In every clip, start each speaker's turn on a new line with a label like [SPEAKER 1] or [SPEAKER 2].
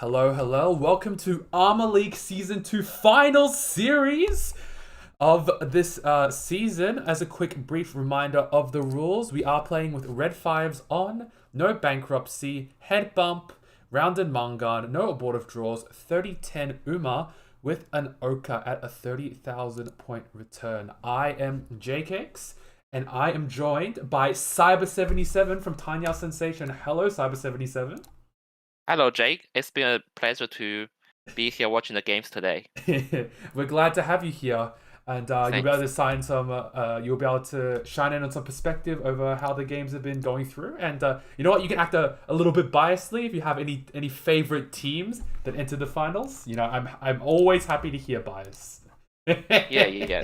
[SPEAKER 1] Hello, hello. Welcome to ARMA League Season 2 Final Series of this season. As a quick brief reminder of the rules, we are playing with red fives on, no bankruptcy, head bump, round and mangan, no abortive draws, 30-10 Uma with an Oka at a 30,000 point return. I am JCakes, and I am joined by Cyber77 from Tanya Sensation. Hello, Cyber77.
[SPEAKER 2] Hello, Jake. It's been a pleasure to be here watching the games today.
[SPEAKER 1] We're glad to have you here, and you'll be able to you'll be able to shine in on some perspective over how the games have been going through. And you know what? You can act a little bit biasedly if you have any favorite teams that enter the finals. You know, I'm always happy to hear bias.
[SPEAKER 2] Yeah.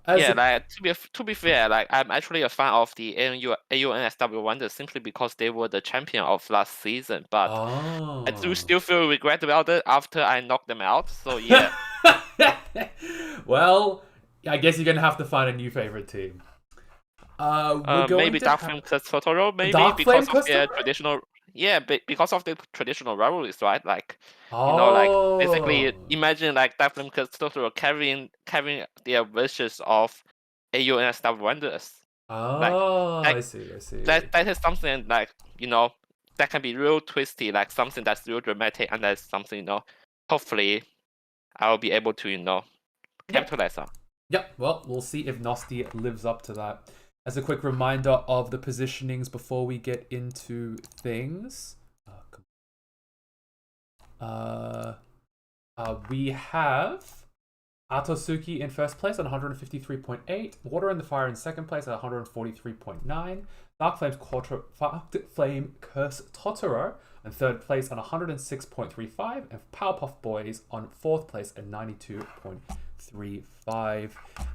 [SPEAKER 2] To be fair, like I'm actually a fan of the AUNSW Wonders simply because they were the champion of last season. But I do still feel regret about it after I knocked them out. So yeah.
[SPEAKER 1] Well, I guess you're gonna have to find a new favorite team.
[SPEAKER 2] Maybe Dark Flame Totoro, maybe
[SPEAKER 1] Dark
[SPEAKER 2] because
[SPEAKER 1] Flame
[SPEAKER 2] of their
[SPEAKER 1] Customer?
[SPEAKER 2] traditional. Yeah, because of the traditional rivalries, right? Like,
[SPEAKER 1] Oh.
[SPEAKER 2] basically imagine like Dark Flame Totoro carrying their versions of AUNSW Wonders.
[SPEAKER 1] Oh,
[SPEAKER 2] like
[SPEAKER 1] I see.
[SPEAKER 2] That is something like, that can be real twisty, like something that's real dramatic, and that's something, hopefully I'll be able to, capitalize on.
[SPEAKER 1] Yep, well, we'll see if Nosti lives up to that. As a quick reminder of the positionings before we get into things. We have Atosuki in first place at 153.8, Water in the Fire in second place at 143.9, Dark Flame Curse Totoro in third place on 106.35, and Powerpuff Boys on fourth place at 92.35.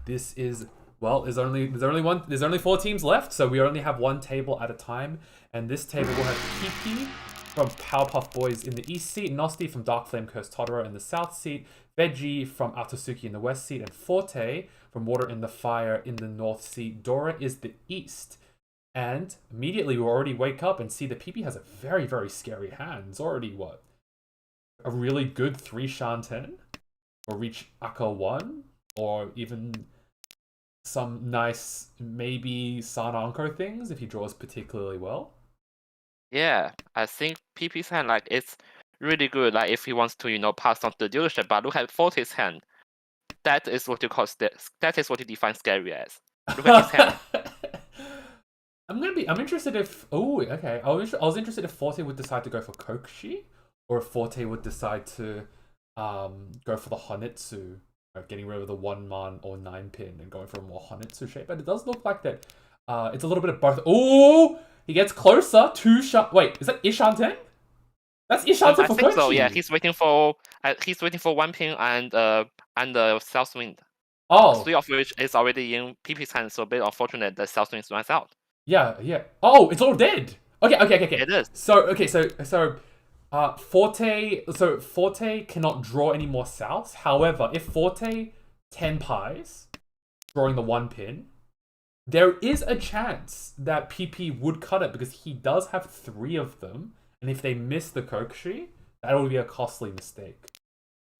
[SPEAKER 1] This is, well, there's only 4 teams left, so we only have one table at a time, and this table will have PP from Powerpuff Boys in the east seat, Nosti from Dark Flame Curse Totoro in the south seat, Veggie from Atosuki in the west seat, and Forte from Water in the Fire in the north seat. Dora is the east. And immediately we already wake up and see that PP has a very, very scary hand. It's already, what? A really good 3 Shanten? Or reach Aka 1? Or even some nice, maybe Sananko things if he draws particularly well.
[SPEAKER 2] Yeah, I think PP's hand, like, it's really good, like, if he wants to, pass on the dealership, but look at Forte's hand. That is what you call that is what you define scary as. Look at his hand.
[SPEAKER 1] I'm interested if, okay. I was interested if Forte would decide to go for Kokushi, or if Forte would decide to go for the Honitsu, getting rid of the 1-man or 9-pin and going for a more Honitsu shape. But it does look like that It's a little bit of both. Oh, he gets closer. Two shot. Wait, is that Ishanten? That's Ishanten
[SPEAKER 2] I
[SPEAKER 1] for
[SPEAKER 2] think
[SPEAKER 1] Kochi.
[SPEAKER 2] so. Yeah, he's waiting for one ping and the South Wind.
[SPEAKER 1] Oh,
[SPEAKER 2] 3 of which is already in PP's hands, so a bit unfortunate that South Wind runs out.
[SPEAKER 1] yeah. Oh, it's all dead. Okay.
[SPEAKER 2] It is.
[SPEAKER 1] Forte cannot draw any more souths. However, if Forte 10 pies, drawing the 1 pin, there is a chance that PP would cut it because he does have 3 of them, and if they miss the Kokushi, that would be a costly mistake.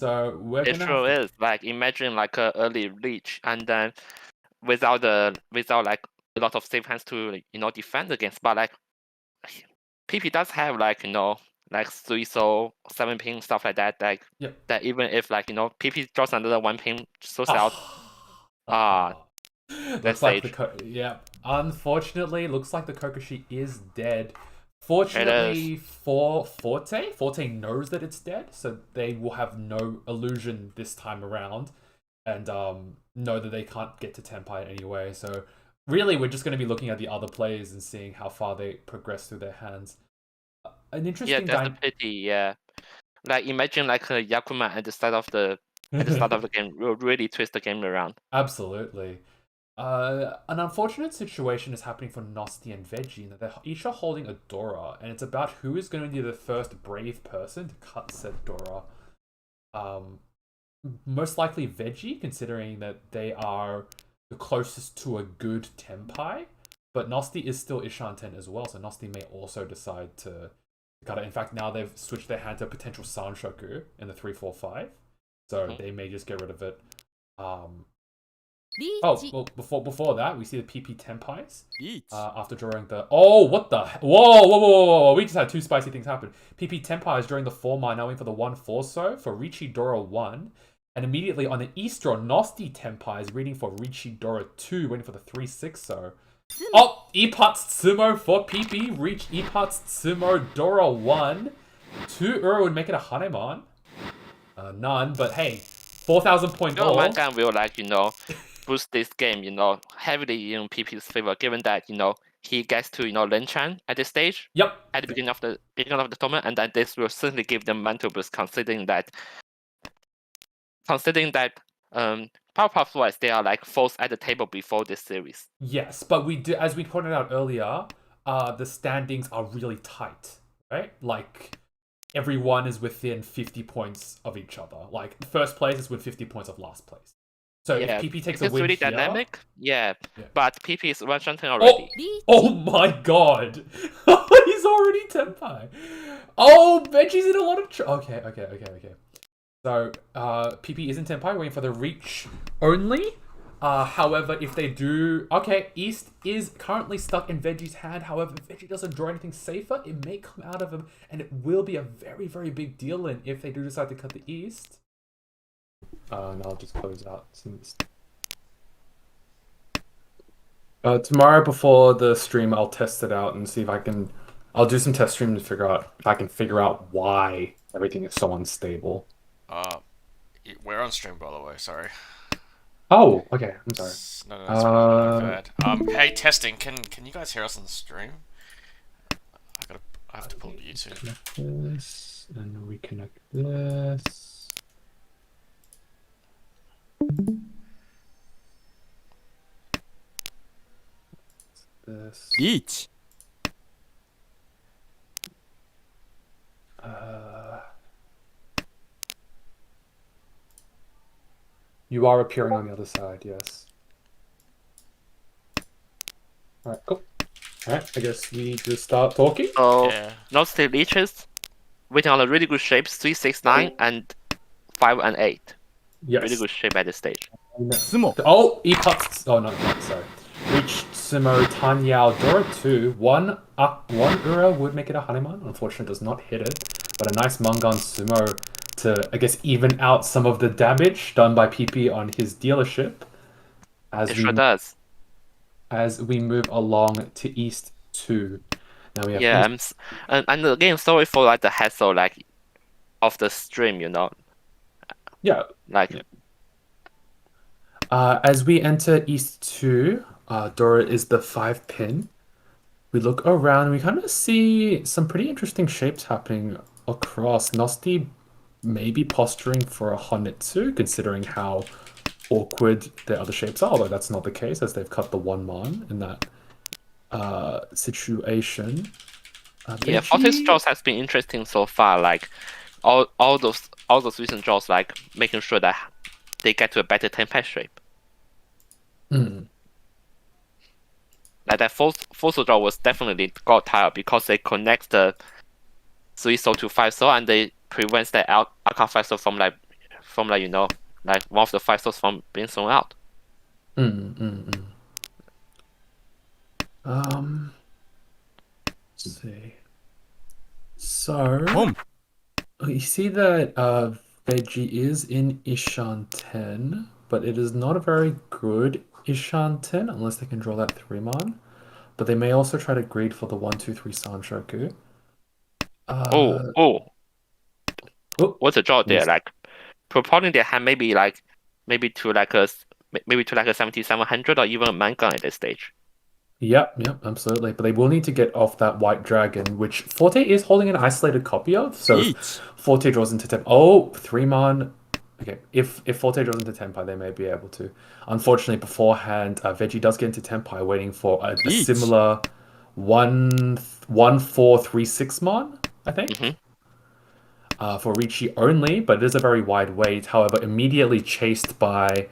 [SPEAKER 1] So we're
[SPEAKER 2] It
[SPEAKER 1] gonna
[SPEAKER 2] sure
[SPEAKER 1] have to...
[SPEAKER 2] is. Like imagine like a early reach and then without like a lot of safe hands to defend against, but like PP does have like like 3 so 7 ping stuff like that. Like
[SPEAKER 1] Yep.
[SPEAKER 2] that even if like PP draws another 1 ping so south.
[SPEAKER 1] Looks like unfortunately, looks like the Kokushi is dead. Fortunately for Forte knows that it's dead, so they will have no illusion this time around, and know that they can't get to Tenpai anyway. So really, we're just going to be looking at the other players and seeing how far they progress through their hands. An interesting.
[SPEAKER 2] Yeah, that's a pity. Yeah, like imagine like a Yakuma at the start of the game will really twist the game around.
[SPEAKER 1] Absolutely. An unfortunate situation is happening for Nosti and Veggie. They're each are holding a Dora, and it's about who is going to be the first brave person to cut said Dora. Most likely Veggie, considering that they are the closest to a good Tenpai. But Nosti is still Ishanten as well, so Nosti may also decide to cut it. In fact, now they've switched their hand to a potential Sanshoku in the 3-4-5, so they may just get rid of it. Oh, well, before that, we see the PP Tenpais. After drawing the... Oh, what the... Whoa. We just had 2 spicy things happen. PP Tenpais during the 4-mine, now in for the 1-4 so for Richi Dora 1. And immediately on the East draw, Nosti Tenpais reading for Richi Dora 2, waiting for the 3-6 so. Oh, Ipats Tsumo for PP. Reach Ipats Tsumo Dora 1. 2 Uro would make it a Hanemon. None, but hey, 4,000 point goal.
[SPEAKER 2] Mangan will boost this game, heavily in PP's favor, given that, he gets to, Lenchan at this stage.
[SPEAKER 1] Yep.
[SPEAKER 2] At the beginning of the tournament, and then this will certainly give them mental boost, considering that Powerpuff wise, they are like fourth at the table before this series.
[SPEAKER 1] Yes, but we do, as we pointed out earlier, the standings are really tight, right? Like, everyone is within 50 points of each other. Like, first place is with 50 points of last place. So if PP takes a win
[SPEAKER 2] really
[SPEAKER 1] here...
[SPEAKER 2] dynamic, but PP is one-shotting already.
[SPEAKER 1] Oh my god! He's already Tenpai! Oh, Veggie's in a lot of Okay. So, PP isn't Tenpai, waiting for the reach only. However, if they do... Okay, East is currently stuck in Veggie's hand. However, if Veggie doesn't draw anything safer, it may come out of him, and it will be a very, very big deal in if they do decide to cut the East. And I'll just close out since... tomorrow before the stream, I'll test it out and see if I can... I'll do some test streams to figure out if I can figure out why everything is so unstable.
[SPEAKER 3] We're on stream, by the way. Sorry.
[SPEAKER 1] Oh, okay. I'm sorry.
[SPEAKER 3] No, that's my bad. Hey, testing. Can you guys hear us on the stream? I have to pull up YouTube.
[SPEAKER 1] Connect this and reconnect this. This.
[SPEAKER 4] Each.
[SPEAKER 1] You are appearing on the other side, yes. Alright, cool. Alright, I guess we just start talking.
[SPEAKER 2] So, not still leeches, waiting on a really good shapes, 3, 6, 9, and 5 and 8.
[SPEAKER 1] Yes.
[SPEAKER 2] Really good shape at this stage.
[SPEAKER 4] Sumo.
[SPEAKER 1] Oh, E-cuts. Oh, no, sorry. Reach Sumo Tanyao Dora 2. One Ura would make it a Hanemon. Unfortunately, does not hit it. But a nice Mangan Sumo to, I guess, even out some of the damage done by PP on his dealership.
[SPEAKER 2] It sure does.
[SPEAKER 1] As we move along to East 2. Now we have
[SPEAKER 2] and again, sorry for like the hassle of the stream,
[SPEAKER 1] Yeah.
[SPEAKER 2] Like
[SPEAKER 1] as we enter East 2, Dora is the 5 pin. We look around and we kind of see some pretty interesting shapes happening across. Nosti maybe posturing for a Honitsu, considering how awkward the other shapes are, although that's not the case as they've cut the 1 mon in that situation.
[SPEAKER 2] Yeah, Fortis
[SPEAKER 1] Veggie...
[SPEAKER 2] draws has been interesting so far. Like all those recent draws, like making sure that they get to a better tempo shape.
[SPEAKER 1] Mm.
[SPEAKER 2] Like that fossil draw was definitely god tile because they connect the 3 soul to 5 soul and they prevents the alpha 5 soul from like like one of the 5 souls from being thrown out.
[SPEAKER 1] Let's see. So you see that Veggie is in Ishan 10, but it is not a very good Ishan 10 unless they can draw that 3-mon. But they may also try to greed for the 1-2-3 Sanshoku.
[SPEAKER 2] Oh, what's the draw there? Like propounding their hand maybe to like a 7700 or even a manga at this stage.
[SPEAKER 1] Yep, absolutely. But they will need to get off that white dragon, which Forte is holding an isolated copy of. So Forte draws into temp. Oh, 3-mon. Okay, if Forte draws into Tempai, they may be able to. Unfortunately, beforehand, Veggie does get into Tempai, waiting for a similar 1-4-3-6-mon, I think. For Ricci only, but it is a very wide wait. However, immediately chased by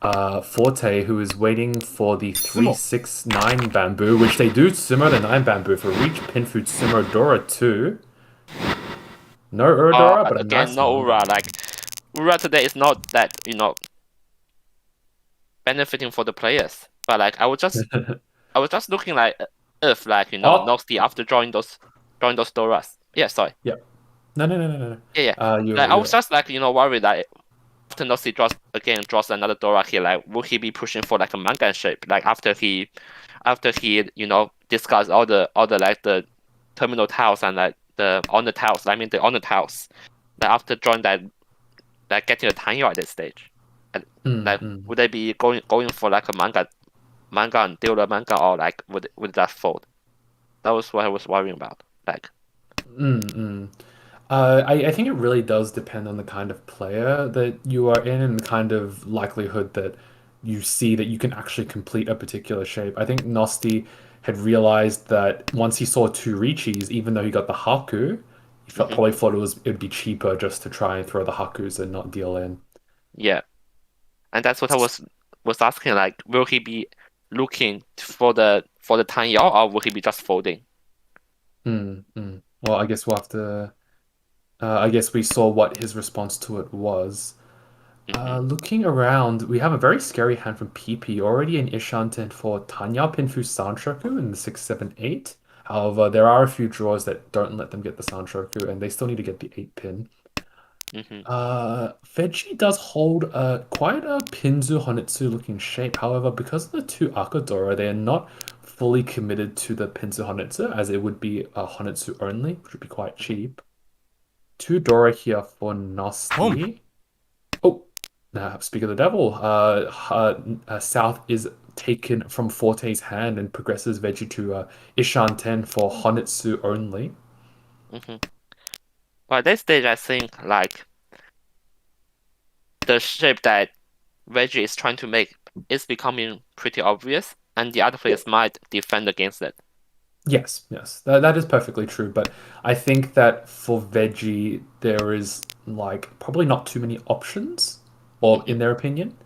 [SPEAKER 1] Forte, who is waiting for the 3-6-9 bamboo, which they do sumo the 9 bamboo for reach Pinfu sumo Dora 2. No Uradora, but
[SPEAKER 2] again,
[SPEAKER 1] nice
[SPEAKER 2] no
[SPEAKER 1] one.
[SPEAKER 2] Ura. Like Ura today is not that benefiting for the players, but like I was just looking like if like Noxty after drawing those Doras. Yeah, sorry.
[SPEAKER 1] Yeah. No.
[SPEAKER 2] Yeah. Like, I was just like worried that after Noxty draws another Dora here, like will he be pushing for like a manga shape? Like after he discards all the like the terminal tiles and like the honor tiles. I mean the honor tiles. Like after drawing that, like getting a Tanyo at this stage. Like would they be going for like a manga and deal the manga, or like would that fold? That was what I was worrying about. Like
[SPEAKER 1] I think it really does depend on the kind of player that you are in and the kind of likelihood that you see that you can actually complete a particular shape. I think Nosti had realized that once he saw 2 Richis, even though he got the Haku, he probably thought it'd be cheaper just to try and throw the Hakus and not deal in.
[SPEAKER 2] Yeah, and that's what I was asking. Like, will he be looking for the Tanyao, or will he be just folding?
[SPEAKER 1] Well, I guess we'll have to. I guess we saw what his response to it was. Looking around, we have a very scary hand from PP already in Ishanten for Tanya Pinfu Sanshoku in the 6-7-8. However, there are a few draws that don't let them get the Sanshoku, and they still need to get the 8-pin. Veggie does hold quite a Pinzu Honitsu looking shape. However, because of the 2 Akadora, they are not fully committed to the Pinzu Honitsu, as it would be a Honitsu only, which would be quite cheap. 2 Dora here for Nosti. Oh, speak of the devil. South is taken from Forte's hand and progresses Veggie to Ishan 10 for Honitsu only.
[SPEAKER 2] But at this stage, I think like the shape that Veggie is trying to make is becoming pretty obvious, and the other players might defend against it.
[SPEAKER 1] Yes, that is perfectly true. But I think that for Veggie, there is like probably not too many options, or in their opinion.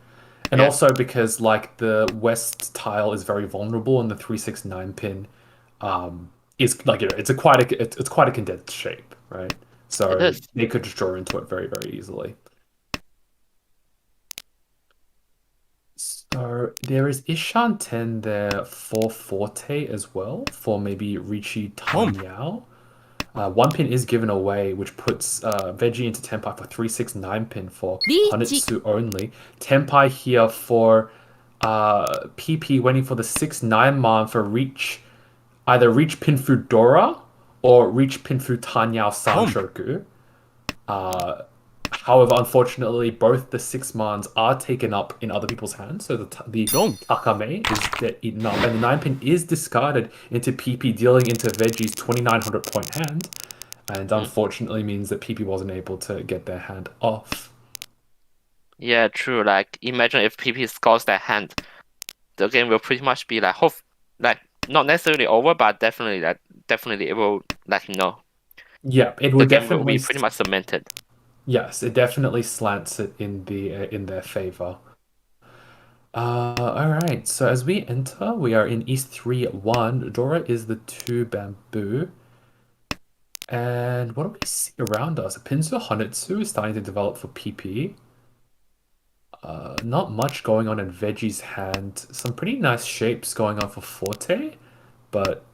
[SPEAKER 1] And also because like the west tile is very vulnerable and the 3-6-9 pin is like it's quite a condensed shape, right? So they could just draw into it very, very easily. So there is Ishan 10 there for Forte as well, for maybe Ricci Tanyao. 1 pin is given away, which puts Veggie into Tempai for 3-6-9 pin for Honitsu only. Tempai here for PP waiting for the 6-9 mon for either Reach Pinfu Dora or Reach Pinfu Tanyao Sanshoku. However, unfortunately, both the 6 mans are taken up in other people's hands, so the Takame is eaten up, and the 9-pin is discarded into PP, dealing into Veggie's 2,900 point hand, and unfortunately means that PP wasn't able to get their hand off.
[SPEAKER 2] Yeah, true. Like, imagine if PP scores that hand, the game will pretty much be like not necessarily over, but definitely it will
[SPEAKER 1] Yeah, it
[SPEAKER 2] the
[SPEAKER 1] would
[SPEAKER 2] game will
[SPEAKER 1] definitely.
[SPEAKER 2] be pretty much cemented.
[SPEAKER 1] Yes, it definitely slants it in their favor. All right. So as we enter, we are in East 3-1. Dora is the 2 bamboo. And what do we see around us? Pinzu Honitsu is starting to develop for PP. Not much going on in Veggie's hand. Some pretty nice shapes going on for Forte, but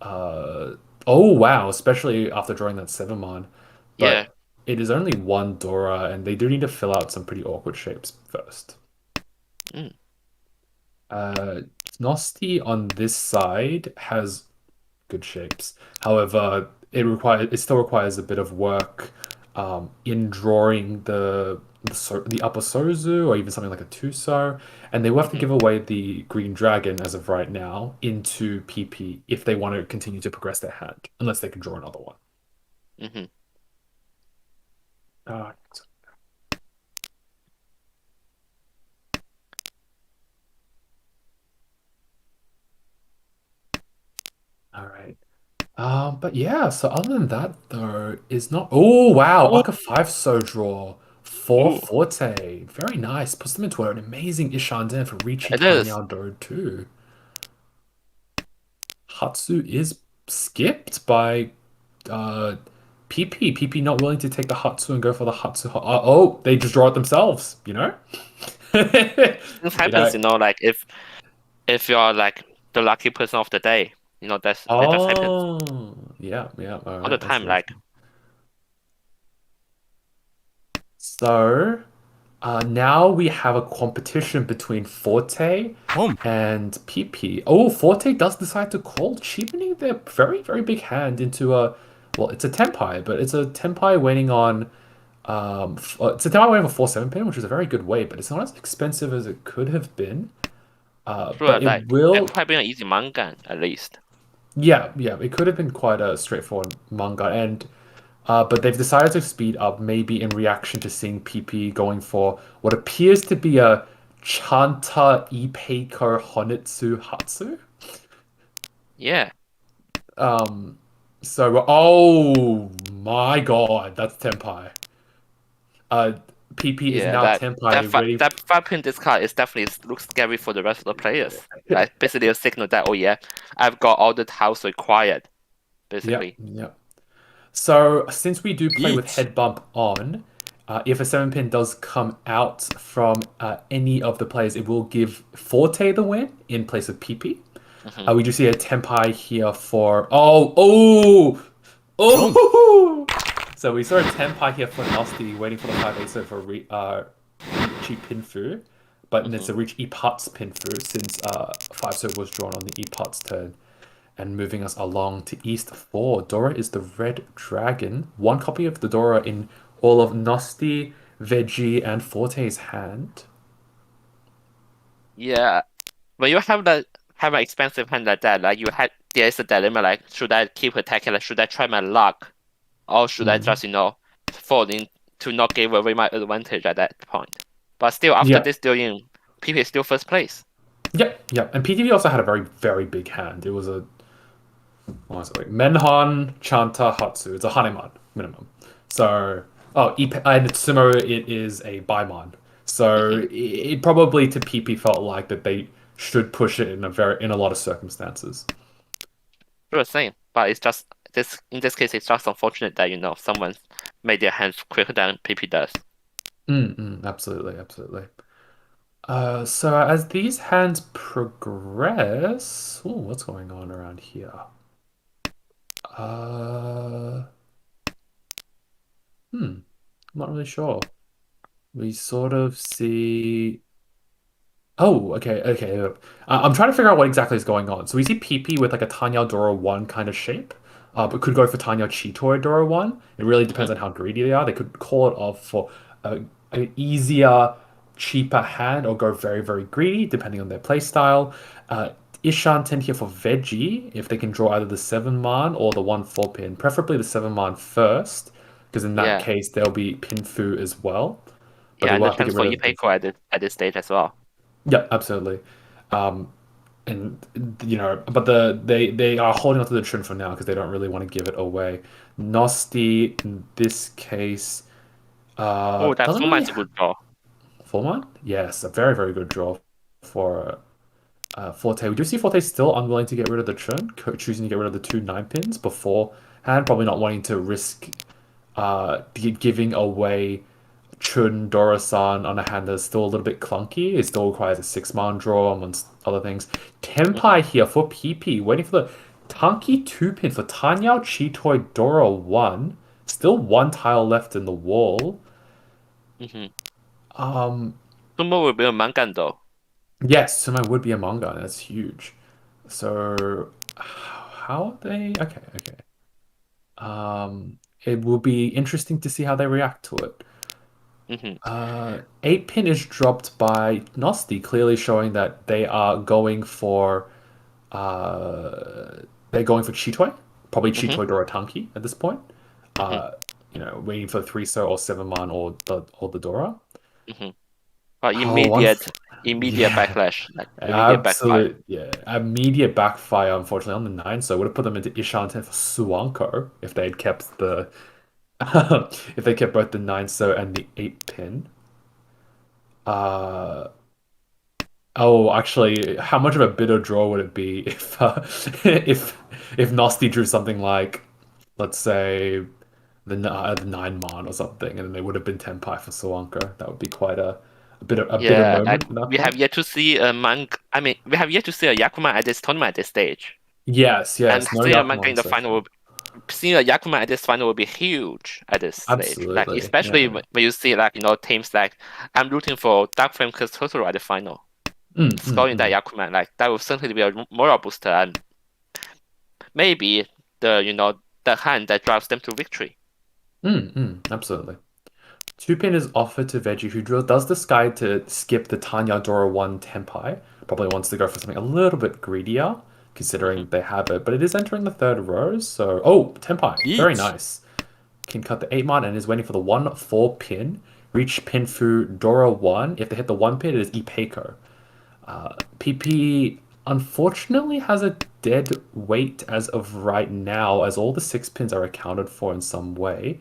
[SPEAKER 1] oh wow, especially after drawing that 7-mon.
[SPEAKER 2] Yeah.
[SPEAKER 1] But it is only one Dora, and they do need to fill out some pretty awkward shapes first.
[SPEAKER 2] Mm.
[SPEAKER 1] Nosti on this side has good shapes. However, it still requires a bit of work in drawing the upper Sozu or even something like a Tuso, and they will have to give away the Green Dragon as of right now into PP if they want to continue to progress their hand, unless they can draw another one.
[SPEAKER 2] Mm-hmm.
[SPEAKER 1] Uh, all right. But yeah, so other than that though, is not. Oh wow,
[SPEAKER 2] Oh.
[SPEAKER 1] Aka 5 so draw for
[SPEAKER 2] Ooh.
[SPEAKER 1] Forte. Very nice. Puts them into an amazing Ishanden for Riichi
[SPEAKER 2] It is.
[SPEAKER 1] Tanyao Do too. Hatsu is skipped by PP. PP not willing to take the Hatsu and go for the Hatsu. Oh, they just draw it themselves, you know?
[SPEAKER 2] Things happens, like if you're like the lucky person of the day, that just happens
[SPEAKER 1] Oh, yeah, yeah. All
[SPEAKER 2] all
[SPEAKER 1] right,
[SPEAKER 2] the
[SPEAKER 1] that's
[SPEAKER 2] time.
[SPEAKER 1] very
[SPEAKER 2] Like,
[SPEAKER 1] true. So, now we have a competition between Forte and PP. Oh, Forte does decide to call, cheapening their very, very big hand into well, it's a Tenpai, but it's a Tenpai waiting on, it's a Tenpai waiting for 4-7 pin, which is a very good weight, but it's not as expensive as it could have been.
[SPEAKER 2] sure,
[SPEAKER 1] But it
[SPEAKER 2] like
[SPEAKER 1] will,
[SPEAKER 2] it might be an easy manga at least.
[SPEAKER 1] yeah, yeah, it could have been quite a straightforward manga, and but they've decided to speed up, maybe in reaction to seeing PP going for what appears to be a Chanta Ipeiko Honitsu Hatsu.
[SPEAKER 2] Yeah,
[SPEAKER 1] So, oh my god, that's Tenpai. PP is
[SPEAKER 2] yeah.
[SPEAKER 1] now
[SPEAKER 2] That
[SPEAKER 1] Tenpai ready.
[SPEAKER 2] that 5-pin discard is definitely looks scary for the rest of the players. Like basically a signal that, oh yeah, I've got all the tiles required. Basically.
[SPEAKER 1] Yep, yep. So since we do play with
[SPEAKER 3] Yeet.
[SPEAKER 1] head bump on, if a 7-pin does come out from any of the players, it will give Forte the win in place of PP. We do see a Tenpai here for oh. So we saw a Tenpai here for Nosti waiting for the 5-ace for Riichi Pinfu, but it's a reach Epat's Pinfu since 5-so was drawn on the Epat's turn. And moving us along to East 4, Dora is the Red Dragon. One copy of the Dora in all of Nosti, Veggie, and Forte's hand.
[SPEAKER 2] Yeah, when you have an expensive hand like that, like there's a dilemma. Like, should I keep attacking? Like, should I try my luck, or should I just fall in to not give away my advantage at that point? But still, after this dealing, PP is still first place.
[SPEAKER 1] Yep, yep. And PTV also had a very, very big hand. It was a Menhon, Chanta, Hatsu. It's a Hanemon minimum. So, and Sumo, it is a Baimon. So it probably to PP felt like that they should push it in a lot of circumstances.
[SPEAKER 2] Sure, same. But it's just in this case, it's just unfortunate that someone made their hands quicker than PP does.
[SPEAKER 1] Absolutely, absolutely. So as these hands progress, what's going on around here? I'm not really sure. We sort of see. Oh, okay, okay. I'm trying to figure out what exactly is going on. So we see PP with like a Tanya Dora 1 kind of shape. but could go for Tanya Chitoy Dora 1. It really
[SPEAKER 2] Hmm.
[SPEAKER 1] depends on how greedy they are. They could call it off for an easier, cheaper hand or go very, very greedy, depending on their playstyle. Uh, Ishan 10 here for Veggie, if they can draw either the 7 man or the 1/4 pin, preferably the 7 man first, because in that
[SPEAKER 2] Yeah,
[SPEAKER 1] case, there'll be Pinfu as well. But
[SPEAKER 2] yeah,
[SPEAKER 1] they
[SPEAKER 2] and
[SPEAKER 1] will
[SPEAKER 2] the
[SPEAKER 1] have to
[SPEAKER 2] chance
[SPEAKER 1] get
[SPEAKER 2] for
[SPEAKER 1] rid of the.
[SPEAKER 2] Ipeco at this stage as well.
[SPEAKER 1] Yeah, absolutely. Um, and but they are holding on to the trim for now because they don't really want to give it away. Nosti in this case
[SPEAKER 2] Oh, that
[SPEAKER 1] doesn't
[SPEAKER 2] Fuma
[SPEAKER 1] really
[SPEAKER 2] is a good draw.
[SPEAKER 1] Forman. Yes, a very very good draw for Forte. We do see Forte still unwilling to get rid of the churn, choosing to get rid of the 2 9 pins beforehand, probably not wanting to risk giving away Chun Dora-san on a hand that's still a little bit clunky. It still requires a 6 man draw amongst other things.
[SPEAKER 2] Hmm.
[SPEAKER 1] Tenpai here for PP, waiting for the Tanki 2 pin for Tanyao Chitoy Dora 1. Still 1 tile left in the wall.
[SPEAKER 2] Hmm.
[SPEAKER 1] Um,
[SPEAKER 2] Sumo will be a Mangan though.
[SPEAKER 1] yes, so would be a manga. That's huge. So, how are they? Okay, okay. It will be interesting to see how they react to it.
[SPEAKER 2] Hmm.
[SPEAKER 1] 8 pin is dropped by Nosti, clearly showing that they are going for uh Chitoy, probably
[SPEAKER 2] Hmm.
[SPEAKER 1] Chitoy Dora at this point.
[SPEAKER 2] Hmm.
[SPEAKER 1] Uh, waiting for 3 or 7 man or the Dora.
[SPEAKER 2] Hmm. But
[SPEAKER 1] Oh, one.
[SPEAKER 2] immediate
[SPEAKER 1] Yeah,
[SPEAKER 2] backlash, like immediate backfire.
[SPEAKER 1] absolute. Yeah, immediate backfire. Unfortunately, on the 9, so I would have put them into Ishan 10 for Suanko if they had kept the if they kept both the 9 and the 8 pin. Uh, Oh, actually, how much of a bitter draw would it be if if Nosti drew something like, let's say, the 9 man or something, and then they would have been Tenpai for Sawanka. That would be quite a bitter
[SPEAKER 2] Yeah, like
[SPEAKER 1] moment at that
[SPEAKER 2] we have
[SPEAKER 1] point.
[SPEAKER 2] yet to see a manga. I mean, we have yet to see a Yakuma at this tournament at this stage,
[SPEAKER 1] Yes,
[SPEAKER 2] and
[SPEAKER 1] yes, no
[SPEAKER 2] seeing a manga in
[SPEAKER 1] Yakuman
[SPEAKER 2] the
[SPEAKER 1] so
[SPEAKER 2] final,
[SPEAKER 1] far.
[SPEAKER 2] seeing a Yakuma at this final will be huge at this stage. Like
[SPEAKER 1] Absolutely,
[SPEAKER 2] especially
[SPEAKER 1] yeah.
[SPEAKER 2] when you see like teams like I'm rooting for Dark Flame Curse Totoro at the final,
[SPEAKER 1] Mm, mm,
[SPEAKER 2] scoring that
[SPEAKER 1] mm.
[SPEAKER 2] Yakuma, like that will certainly be a moral booster and maybe the hand that drives them to victory.
[SPEAKER 1] Absolutely. 2 pin is offered to Veggie, who does decide to skip the Tanya Dora 1 Tenpai. Probably wants to go for something a little bit greedier,
[SPEAKER 2] Hmm.
[SPEAKER 1] considering they have it. But it is entering the third row, so... Oh, Tenpai. Very nice. Can cut the 8 man and is waiting for the 1/4 pin. Reach pin fu Dora 1. If they hit the 1 pin, it is Ipeiko. PP unfortunately has a dead weight as of right now, as all the 6 pins are accounted for in some way.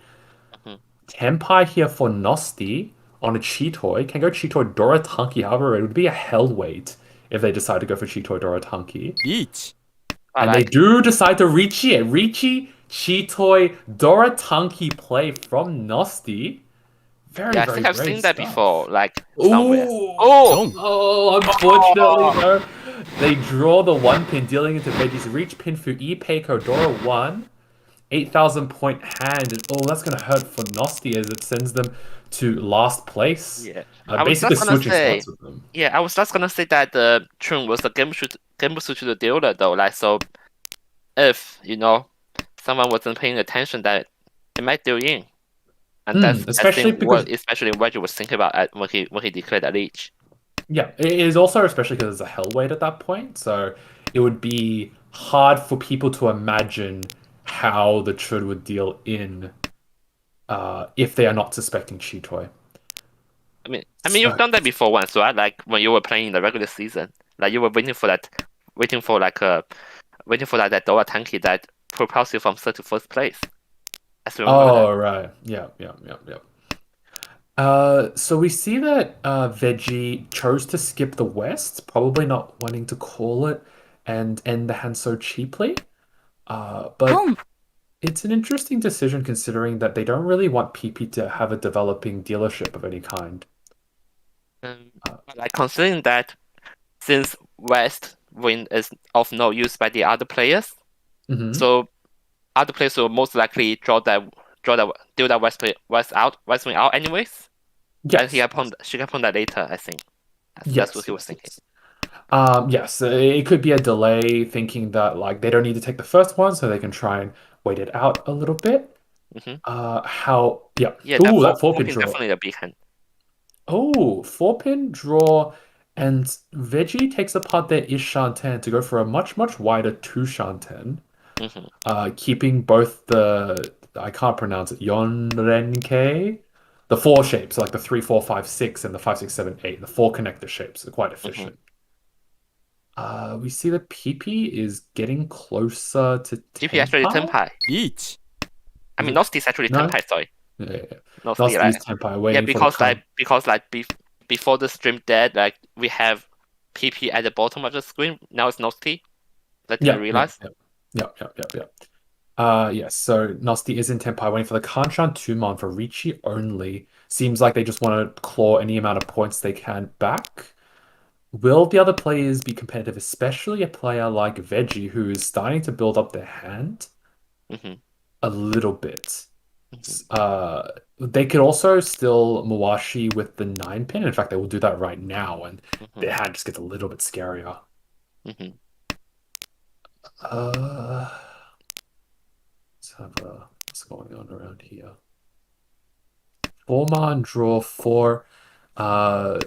[SPEAKER 2] Hmm.
[SPEAKER 1] Tenpai here for Nosti on a Cheetoy. Can go Cheetoy Dora-Tanki, however, it would be a hell wait if they decide to go for Cheetoy Dora-Tanki.
[SPEAKER 2] But
[SPEAKER 1] And they
[SPEAKER 2] like
[SPEAKER 1] do decide to Ricci it. Ricci, Cheetoy, Dora-Tanki play from Nosti. Very,
[SPEAKER 2] yeah, I
[SPEAKER 1] very
[SPEAKER 2] think I've
[SPEAKER 1] brave
[SPEAKER 2] seen that before,
[SPEAKER 1] stuff.
[SPEAKER 2] like somewhere.
[SPEAKER 1] Ooh!
[SPEAKER 2] Oh,
[SPEAKER 1] Oh, unfortunately, no. They draw the 1 pin, dealing into Veggie's reach pin for Ipeiko Dora 1. 8,000 point hand, and oh, that's gonna hurt for Nosti as it sends them to last place.
[SPEAKER 2] yeah. I was
[SPEAKER 1] Basically
[SPEAKER 2] just gonna
[SPEAKER 1] switching
[SPEAKER 2] say,
[SPEAKER 1] spots with them.
[SPEAKER 2] yeah, I was just gonna say that the Chun was the game shoot to the dealer though. Like so, if someone wasn't paying attention, that it might deal in, and that's I
[SPEAKER 1] Especially
[SPEAKER 2] think
[SPEAKER 1] because
[SPEAKER 2] what especially Reggie was thinking about when he declared that leech.
[SPEAKER 1] yeah, it is also especially because it's a hell weight at that point, so it would be hard for people to imagine how the Chud would deal in if they are not suspecting Chitoy.
[SPEAKER 2] I mean, you've
[SPEAKER 1] So,
[SPEAKER 2] done that before once, right? Like when you were playing in the regular season, like you were waiting for that Dora Tanki that propels you from third to first place. I still remember that.
[SPEAKER 1] oh right, yeah, yeah, yeah, yeah. So we see that Veggie chose to skip the West, probably not wanting to call it and end the hand so cheaply. But it's an interesting decision considering that they don't really want PP to have a developing dealership of any kind.
[SPEAKER 2] But like considering that since West win is of no use by the other players,
[SPEAKER 1] Hmm.
[SPEAKER 2] so other players will most likely deal that West wing out anyways, and
[SPEAKER 1] Yes.
[SPEAKER 2] she can pawn that later. I think that's what
[SPEAKER 1] Yes,
[SPEAKER 2] he was
[SPEAKER 1] yes,
[SPEAKER 2] thinking.
[SPEAKER 1] yes. Yes, it could be a delay thinking that like they don't need to take the first one so they can try and wait it out a little bit.
[SPEAKER 2] Mm-hmm.
[SPEAKER 1] Yeah.
[SPEAKER 2] Yeah, that
[SPEAKER 1] Ooh, that
[SPEAKER 2] four
[SPEAKER 1] 4-pin
[SPEAKER 2] pin
[SPEAKER 1] draw.
[SPEAKER 2] definitely a big hand.
[SPEAKER 1] Oh, 4-pin draw, and Veggie takes apart their Ishanten to go for a much, much wider 2-shanten,
[SPEAKER 2] Mm-hmm.
[SPEAKER 1] keeping both I can't pronounce it, Yonrenke, the four shapes, like the 3, 4, 5, 6, and the 5, 6, 7, 8, the four connector shapes are quite
[SPEAKER 2] Mm-hmm.
[SPEAKER 1] efficient. We see that PP is getting closer to
[SPEAKER 2] GP actually
[SPEAKER 1] Tenpai.
[SPEAKER 2] Tenpai.
[SPEAKER 4] Each.
[SPEAKER 2] I
[SPEAKER 1] Is
[SPEAKER 2] mean,
[SPEAKER 1] it?
[SPEAKER 2] Nosti is actually
[SPEAKER 1] No?
[SPEAKER 2] Tenpai, sorry.
[SPEAKER 1] Yeah, yeah, yeah.
[SPEAKER 2] Nosti,
[SPEAKER 1] Nosti is
[SPEAKER 2] like,
[SPEAKER 1] Tenpai,
[SPEAKER 2] yeah,
[SPEAKER 1] waiting for the
[SPEAKER 2] because before the stream dead, like we have PP at the bottom of the screen. Now it's Nosti. Let me
[SPEAKER 1] Yeah,
[SPEAKER 2] realize.
[SPEAKER 1] Yes, so Nosti is in Tenpai waiting for the Kanshan 2-mon for Ricci only. Seems like they just want to claw any amount of points they can back. Will the other players be competitive, especially a player like Veggie, who is starting to build up their hand
[SPEAKER 2] Mm-hmm.
[SPEAKER 1] a little bit?
[SPEAKER 2] Mm-hmm.
[SPEAKER 1] They could also still Mawashi with the 9-pin. In fact, they will do that right now, and their
[SPEAKER 2] Mm-hmm.
[SPEAKER 1] hand just gets a little bit scarier.
[SPEAKER 2] Mm-hmm.
[SPEAKER 1] Uh, let's have what's going on around here. 4-man draw uh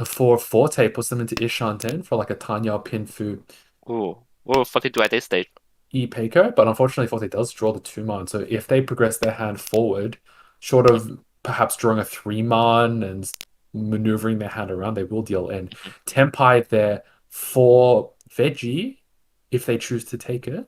[SPEAKER 1] for Forte puts them into Ishanten for like a Tanya Pinfu
[SPEAKER 2] Ooh, what will 42 at this stage?
[SPEAKER 1] Peiko, but unfortunately Forte does draw the 2-man. So if they progress their hand forward, short of perhaps drawing a 3-man and maneuvering their hand around, they will deal in. Tenpai there for Veggie if they choose to take it.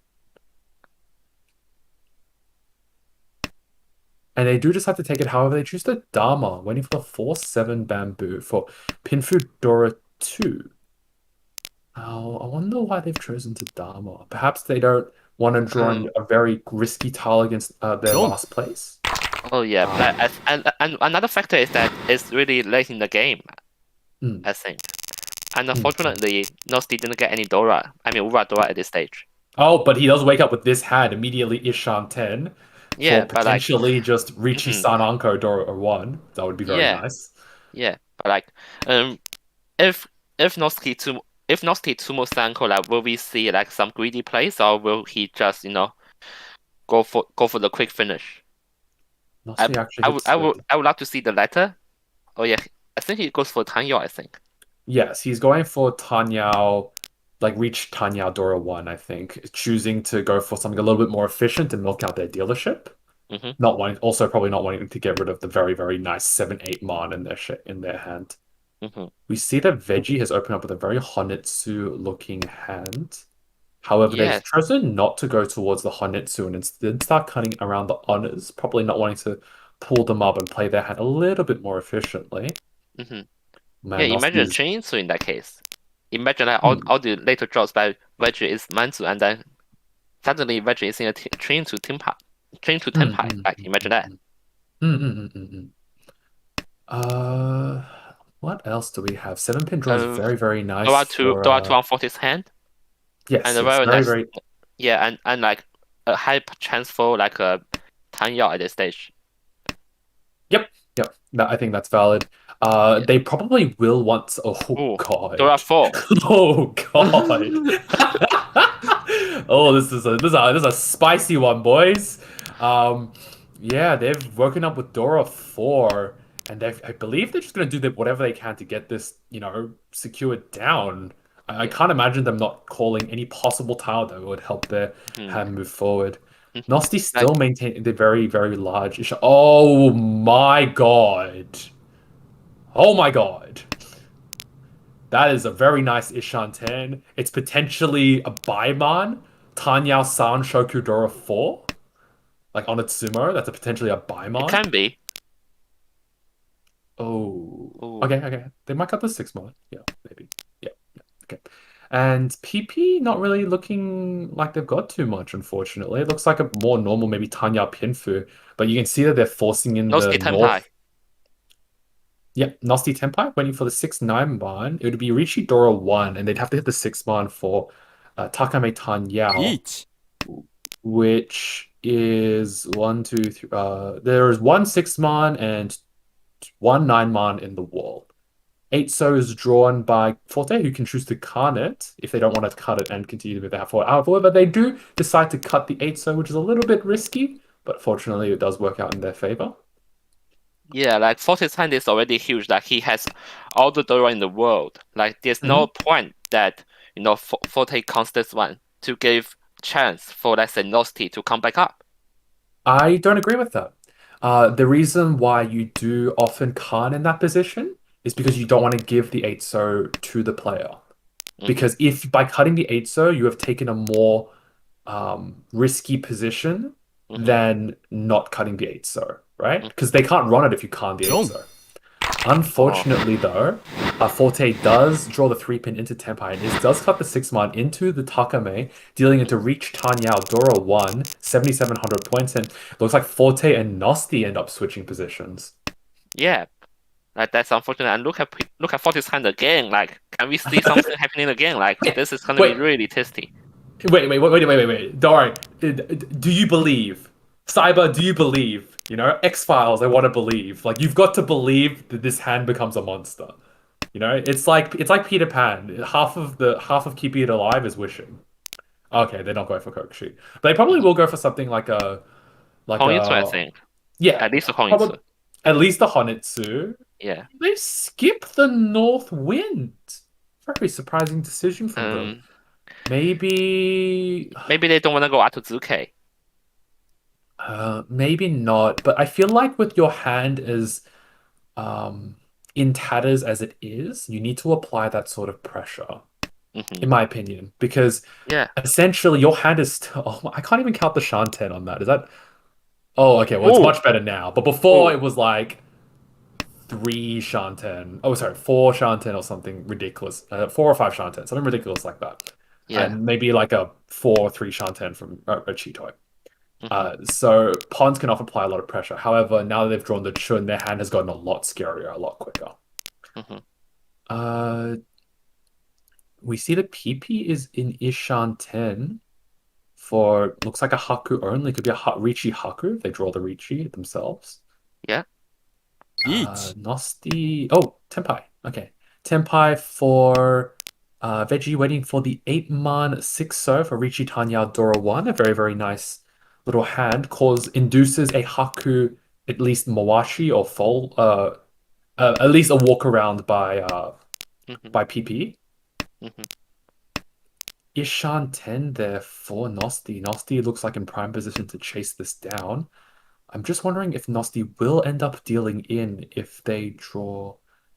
[SPEAKER 1] And they do decide to take it, however, they choose the Dharma, waiting for the 4-7 bamboo for Pinfu Dora 2. Oh, I wonder why they've chosen to Dharma. Perhaps they don't want to draw in a very risky tile against their
[SPEAKER 4] Don't.
[SPEAKER 1] last place.
[SPEAKER 2] Oh yeah, but and another factor is that it's really late in the game,
[SPEAKER 1] Mm.
[SPEAKER 2] I think. And unfortunately, Nosti didn't get any Dora. I mean, Ura Dora at this stage.
[SPEAKER 1] Oh, but he does wake up with this hand immediately Ishan 10
[SPEAKER 2] Yeah,
[SPEAKER 1] for
[SPEAKER 2] but like,
[SPEAKER 1] potentially just Ricci Sananko Dora 1. That would be very
[SPEAKER 2] yeah,
[SPEAKER 1] nice.
[SPEAKER 2] yeah, but like, if if Noski to if Noski Tumo Sanko, like, will we see like some greedy plays, or will he just go for the quick finish?
[SPEAKER 1] Nosti actually hits
[SPEAKER 2] I would love to see the latter. Oh yeah, I think he goes for Tanyo, I think.
[SPEAKER 1] Yes, he's going for Tanyao, like reach Tanyao Dora 1, I think, choosing to go for something a little bit more efficient and milk out their dealership.
[SPEAKER 2] Mm-hmm.
[SPEAKER 1] Probably not wanting to get rid of the very, very nice 7-8 Mon in their hand.
[SPEAKER 2] Mm-hmm.
[SPEAKER 1] We see that Veggie has opened up with a very Honitsu looking hand. However, they've
[SPEAKER 2] Yes.
[SPEAKER 1] chosen not to go towards the Honitsu and instead start cutting around the honors, probably not wanting to pull them up and play their hand a little bit more efficiently.
[SPEAKER 2] Mm-hmm.
[SPEAKER 1] Man,
[SPEAKER 2] Yeah,
[SPEAKER 1] Nosti
[SPEAKER 2] imagine
[SPEAKER 1] is...
[SPEAKER 2] Chainsaw in that case. Imagine like all the later drops by Veggie is Manzu, and then suddenly Veggie is in a train to Tenpai. Like, imagine that.
[SPEAKER 1] What else do we have? 7-pin draw is very, very nice
[SPEAKER 2] Dora to unfold his hand,
[SPEAKER 1] yes,
[SPEAKER 2] and a
[SPEAKER 1] yes,
[SPEAKER 2] very
[SPEAKER 1] very,
[SPEAKER 2] nice.
[SPEAKER 1] very...
[SPEAKER 2] Yeah, and like a high chance for like a Tanyao at this stage.
[SPEAKER 1] Yep. I think that's valid. They probably will want... Oh,
[SPEAKER 2] Ooh,
[SPEAKER 1] God.
[SPEAKER 2] Dora 4.
[SPEAKER 1] Oh, God. Oh, this is a spicy one, boys. Yeah, they've woken up with Dora 4, and I believe they're just gonna do whatever they can to get this, secured down. I can't imagine them not calling any possible tile that would help their hand move forward. Nosti still maintaining the very, very large issue. Oh my God. Oh my God. That is a very nice Ishanten. It's potentially a Baiman, Tanyao San Shokudora 4. Like on its sumo, that's potentially a
[SPEAKER 2] It
[SPEAKER 1] Baiman.
[SPEAKER 2] can be.
[SPEAKER 1] Oh.
[SPEAKER 2] Ooh.
[SPEAKER 1] Okay. They might cut the 6-mon. Yeah, maybe. Yeah. Okay. And PP not really looking like they've got too much, unfortunately. It looks like a more normal, maybe Tanya Pinfu, but you can see that they're forcing in the
[SPEAKER 2] Nosuke
[SPEAKER 1] north.
[SPEAKER 2] Tenpai.
[SPEAKER 1] Yep, Nosti Tenpai waiting for the 6-9 man. It would be Rishi Dora 1, and they'd have to hit the 6-man for Takame Tanyao,
[SPEAKER 4] Each.
[SPEAKER 1] which is 1, 2, 3. There's one 6-man and one 9-man in the wall. 8-so is drawn by Forte, who can choose to can it if they don't want to cut it and continue to move their forward. However, they do decide to cut the 8-so, which is a little bit risky, but fortunately it does work out in their favor.
[SPEAKER 2] Yeah, like Forte's hand is already huge. Like he has all the Dora in the world. Like there's no point that Forte counts this one to give chance for, let's say, Nosti to come back up.
[SPEAKER 1] I don't agree with that. The reason why you do often can in that position is because you don't want to give the 8-so to the player. Because if by cutting the 8-so, you have taken a more risky position than not cutting the 8-so, right? Because they can't run it if you can't the 8-so. Unfortunately, though, Forte does draw the 3-pin into Tenpai, and this does cut the 6-man into the Takame, dealing into Reach Tanyao Dora 1, 7,700 points, and looks like Forte and Nosti end up switching positions.
[SPEAKER 2] Yeah, like that's unfortunate. And look at Forte's hand again. Like, can we see something happening again? Like, this is gonna be really tasty.
[SPEAKER 1] Wait. Don't worry. Do you believe? Cyber, do you believe? X-Files, I want to believe. Like, you've got to believe that this hand becomes a monster. It's like Peter Pan. Half of keeping it alive is wishing. Okay, they're not going for Kokushi. But they probably will go for something like
[SPEAKER 2] Honitsu, I think.
[SPEAKER 1] Yeah.
[SPEAKER 2] At least a Honitsu.
[SPEAKER 1] At least a Honitsu.
[SPEAKER 2] Yeah.
[SPEAKER 1] They skip the North Wind. Very surprising decision from them. Maybe
[SPEAKER 2] they don't want to go Atozuke.
[SPEAKER 1] Maybe not, but I feel like with your hand as in tatters as it is, you need to apply that sort of pressure, in my opinion, because essentially your hand is still. Oh, I can't even count the Shanten on that. Is that? Oh, okay. Well, it's much better now, but before it was like 3 Shanten. Oh, sorry, 4 Shanten or something ridiculous. 4 or 5 Shanten, something ridiculous like that.
[SPEAKER 2] Yeah.
[SPEAKER 1] And maybe like a 4-3 Shanten from a Chitoi. So pawns can often apply a lot of pressure. However, now that they've drawn the Chun, their hand has gotten a lot scarier, a lot quicker. We see the PP is in Ishan 10 for, looks like a Haku only. Could be a Richi Haku if they draw the Richi themselves.
[SPEAKER 2] Yeah.
[SPEAKER 1] Nosti. Oh, Tenpai. Okay. Tenpai for Veggie waiting for the 8-man 6-so for Richi Tanya Dora 1. A very, very nice little hand. Induces a Haku, at least Mawashi or Fall, at least a walk around by PP. Ishan 10 there for Nosti. Nosti looks like in prime position to chase this down. I'm just wondering if Nosti will end up dealing in if they draw.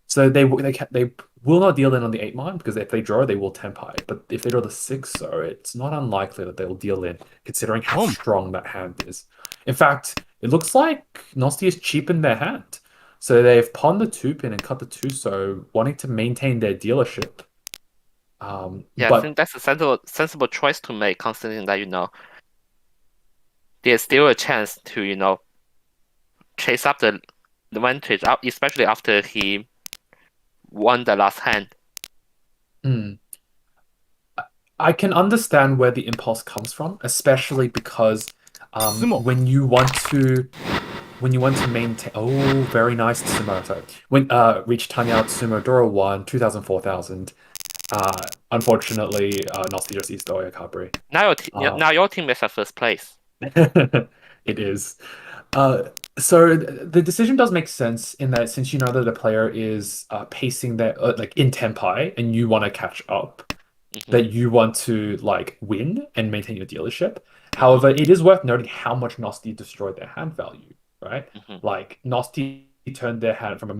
[SPEAKER 1] So they will not deal in on the 8-man because if they draw, they will Tenpai. But if they draw the 6-so, it's not unlikely that they'll deal in, considering how strong that hand is. In fact, it looks like Nosti has cheapened their hand. So they've pawned the 2-pin and cut the 2-so, wanting to maintain their dealership.
[SPEAKER 2] Yeah, I think that's a sensible choice to make, considering that, there's still a chance to, chase up the advantage, especially after he won the last hand.
[SPEAKER 1] I can understand where the impulse comes from, especially because when you want to maintain. Oh, very nice Sumo. Sorry. When reach Tanya Sumo Dora 1, 2,000, 4,000. Unfortunately, Nosti just East Oyakabri.
[SPEAKER 2] Now your team is at first place.
[SPEAKER 1] It is. So the decision does make sense in that since you know that the player is pacing their like in Tenpai and you want to catch up, that you want to like win and maintain your dealership. However, it is worth noting how much Nosti destroyed their hand value, right? Like Nosti turned their hand from a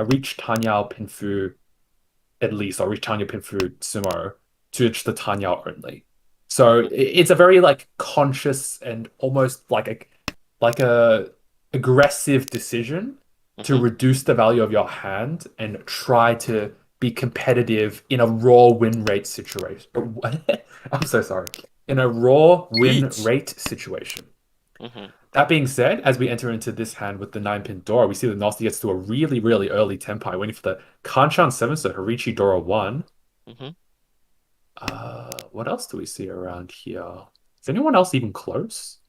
[SPEAKER 1] reach Tanyao Pinfu at least, or reach Tanya Pinfu Sumo to just the Tanyao only. So it's a very like conscious and almost like a aggressive decision to reduce the value of your hand and try to be competitive in a raw win rate situation. I'm so sorry. In a raw win rate situation. That being said, as we enter into this hand with the 9-pin Dora, we see that Nosti gets to a really, really early Tenpai, waiting for the Hanchans 7-so Horichi Dora 1. What else do we see around here? Is anyone else even close?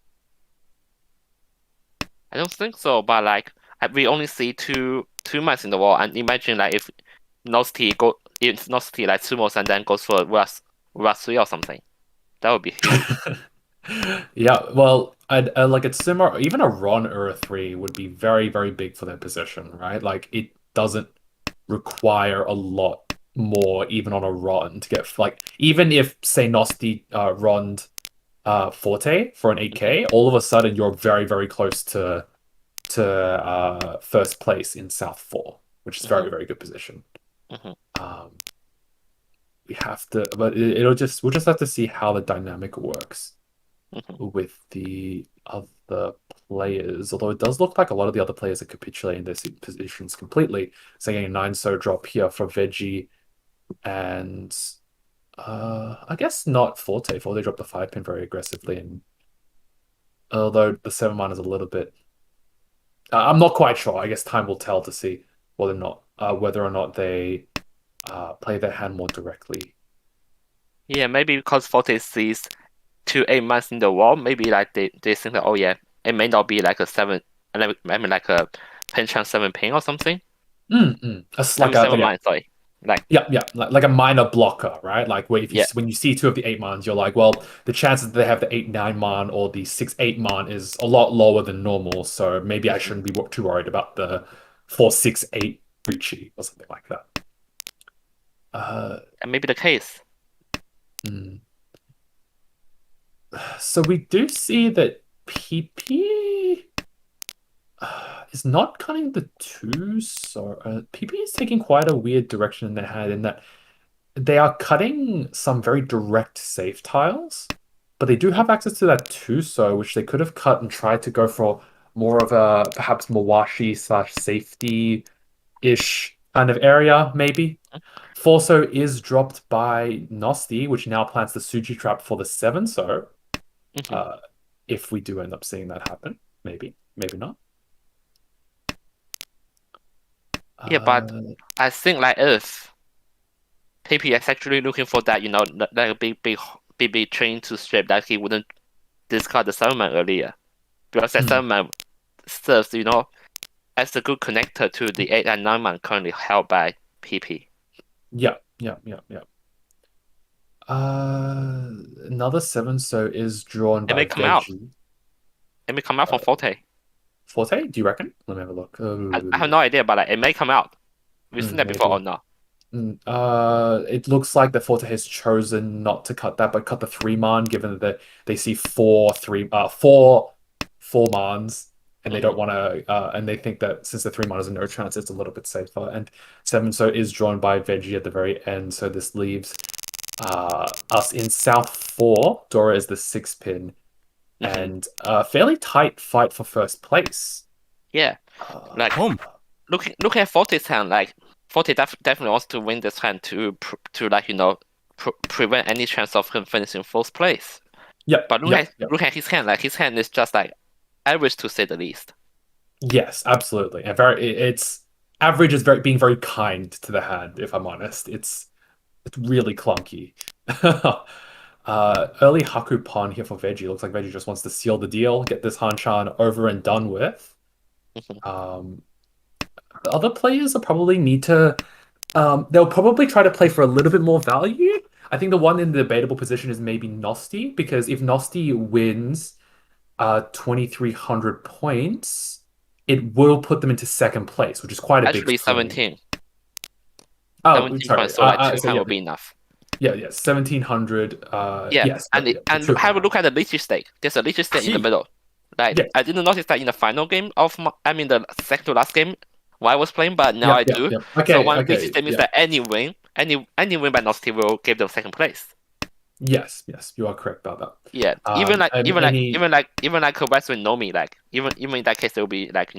[SPEAKER 2] I don't think so, but like we only see two mice in the wall, and imagine like if Nosti go if Nosti like sumos and then goes for Rush 3 or something. That would be huge.
[SPEAKER 1] Yeah, well, like a Simmer, or even a Ron or a 3 would be very, very big for their position, right? Like it doesn't require a lot more even on a Ron to get like even if say Nosti Rond Forte for an 8K, all of a sudden you're very, very close to first place in South 4, which is very, very good position.
[SPEAKER 2] Mhm.
[SPEAKER 1] Um, we have to, but we'll just have to see how the dynamic works
[SPEAKER 2] Mhm.
[SPEAKER 1] with the other players. Although it does look like a lot of the other players are capitulating their positions completely. Saying a 9-so drop here for Veggie and I guess not Forte. Forte dropped the 5-pin very aggressively, and although the 7-man is a little bit, I'm not quite sure. I guess time will tell to see whether or not they play their hand more directly.
[SPEAKER 2] Yeah, maybe because Forte sees 2 8-mans in the wall, maybe like they think that, oh yeah, it may not be like a 7, I mean like a Hanchans 7 pin or something.
[SPEAKER 1] It's
[SPEAKER 2] I mean
[SPEAKER 1] like
[SPEAKER 2] 7 man, sorry. Like
[SPEAKER 1] yeah, like a minor blocker, right? Like where if you
[SPEAKER 2] yeah.
[SPEAKER 1] when you see two of the 8-mans, you're like, well, the chances that they have the 8-9-man or the 6-8-man is a lot lower than normal, so maybe I
[SPEAKER 2] Mhm.
[SPEAKER 1] shouldn't be too worried about the 4-6-8 breachy or something like that.
[SPEAKER 2] And maybe the case.
[SPEAKER 1] So we do see that PP is not cutting the 2, so PP is taking quite a weird direction in their hand in that they are cutting some very direct safe tiles, but they do have access to that 2-so, which they could have cut and tried to go for more of a perhaps Mawashi slash safety-ish kind of area, maybe. 4-so is dropped by Nosti, which now plants the Suji trap for the 7-so.
[SPEAKER 2] Mhm.
[SPEAKER 1] Uh, if we do end up seeing that happen, maybe, maybe not.
[SPEAKER 2] Yeah, but
[SPEAKER 1] Uh,
[SPEAKER 2] I think like if PP is actually looking for that, like a big train to strip that he wouldn't discard the 7-man earlier. Because that 7-man serves, as a good connector to the 8 and 9-man currently held by PP.
[SPEAKER 1] yeah, yeah, yeah, yeah. Another 7-so is drawn
[SPEAKER 2] It
[SPEAKER 1] by
[SPEAKER 2] may come out.
[SPEAKER 1] Veggie.
[SPEAKER 2] It may come out from
[SPEAKER 1] Uh,
[SPEAKER 2] Forte.
[SPEAKER 1] Forte, do you reckon? Let me have a look.
[SPEAKER 2] I have no idea, but like, it may come out. We've seen that before or
[SPEAKER 1] Maybe.
[SPEAKER 2] not.
[SPEAKER 1] It looks like the Forte has chosen not to cut that, but cut the 3-man, given that they see four mans, and they don't want to, and they think that since the 3-man is a no chance, it's a little bit safer. And 7-so is drawn by Veggie at the very end, so this leaves us in South 4. Dora is the 6-pin, and a fairly tight fight for first place.
[SPEAKER 2] Yeah, like
[SPEAKER 3] Boom.
[SPEAKER 2] looking at Forte's hand, like Forte definitely wants to win this hand to like prevent any chance of him finishing fourth place.
[SPEAKER 1] Yep,
[SPEAKER 2] But
[SPEAKER 1] yep.
[SPEAKER 2] look at his hand, like his hand is just like average to say the least.
[SPEAKER 1] Yes, absolutely. And it's average is being very kind to the hand, if I'm honest. It's really clunky. Early Haku Pawn here for Veggie. Looks like Veggie just wants to seal the deal, get this Hanchan over and done with. Um, the other players will probably need to they'll probably try to play for a little bit more value. I think the one in the debatable position is maybe Nosti, because if Nosti wins 2,300 points, it will put them into second place, which is quite a big
[SPEAKER 2] Actually,
[SPEAKER 1] swing.
[SPEAKER 2] 17.
[SPEAKER 1] Oh,
[SPEAKER 2] 17
[SPEAKER 1] sorry.
[SPEAKER 2] points, so like two
[SPEAKER 1] So
[SPEAKER 2] hand
[SPEAKER 1] yeah,
[SPEAKER 2] will be enough.
[SPEAKER 1] yeah, 1,700.
[SPEAKER 2] Yeah,
[SPEAKER 1] Yes,
[SPEAKER 2] and
[SPEAKER 1] yeah, the
[SPEAKER 2] and
[SPEAKER 1] two
[SPEAKER 2] have a
[SPEAKER 1] hand.
[SPEAKER 2] look at the leech stake. There's a leech stake in the
[SPEAKER 3] Gee.
[SPEAKER 2] middle. Like
[SPEAKER 1] Yeah,
[SPEAKER 2] I didn't notice that in the final game the second to last game while I was playing, but now
[SPEAKER 1] yeah,
[SPEAKER 2] I
[SPEAKER 1] yeah,
[SPEAKER 2] do.
[SPEAKER 1] yeah.
[SPEAKER 2] So
[SPEAKER 1] Okay,
[SPEAKER 2] one leech
[SPEAKER 1] okay,
[SPEAKER 2] stake means
[SPEAKER 1] yeah.
[SPEAKER 2] that any win by Nosti will give them second place.
[SPEAKER 1] Yes, yes, you are correct about that.
[SPEAKER 2] Yeah, even like
[SPEAKER 1] And
[SPEAKER 2] even like
[SPEAKER 1] any
[SPEAKER 2] even like a Western Nomi, like even in that case they'll be like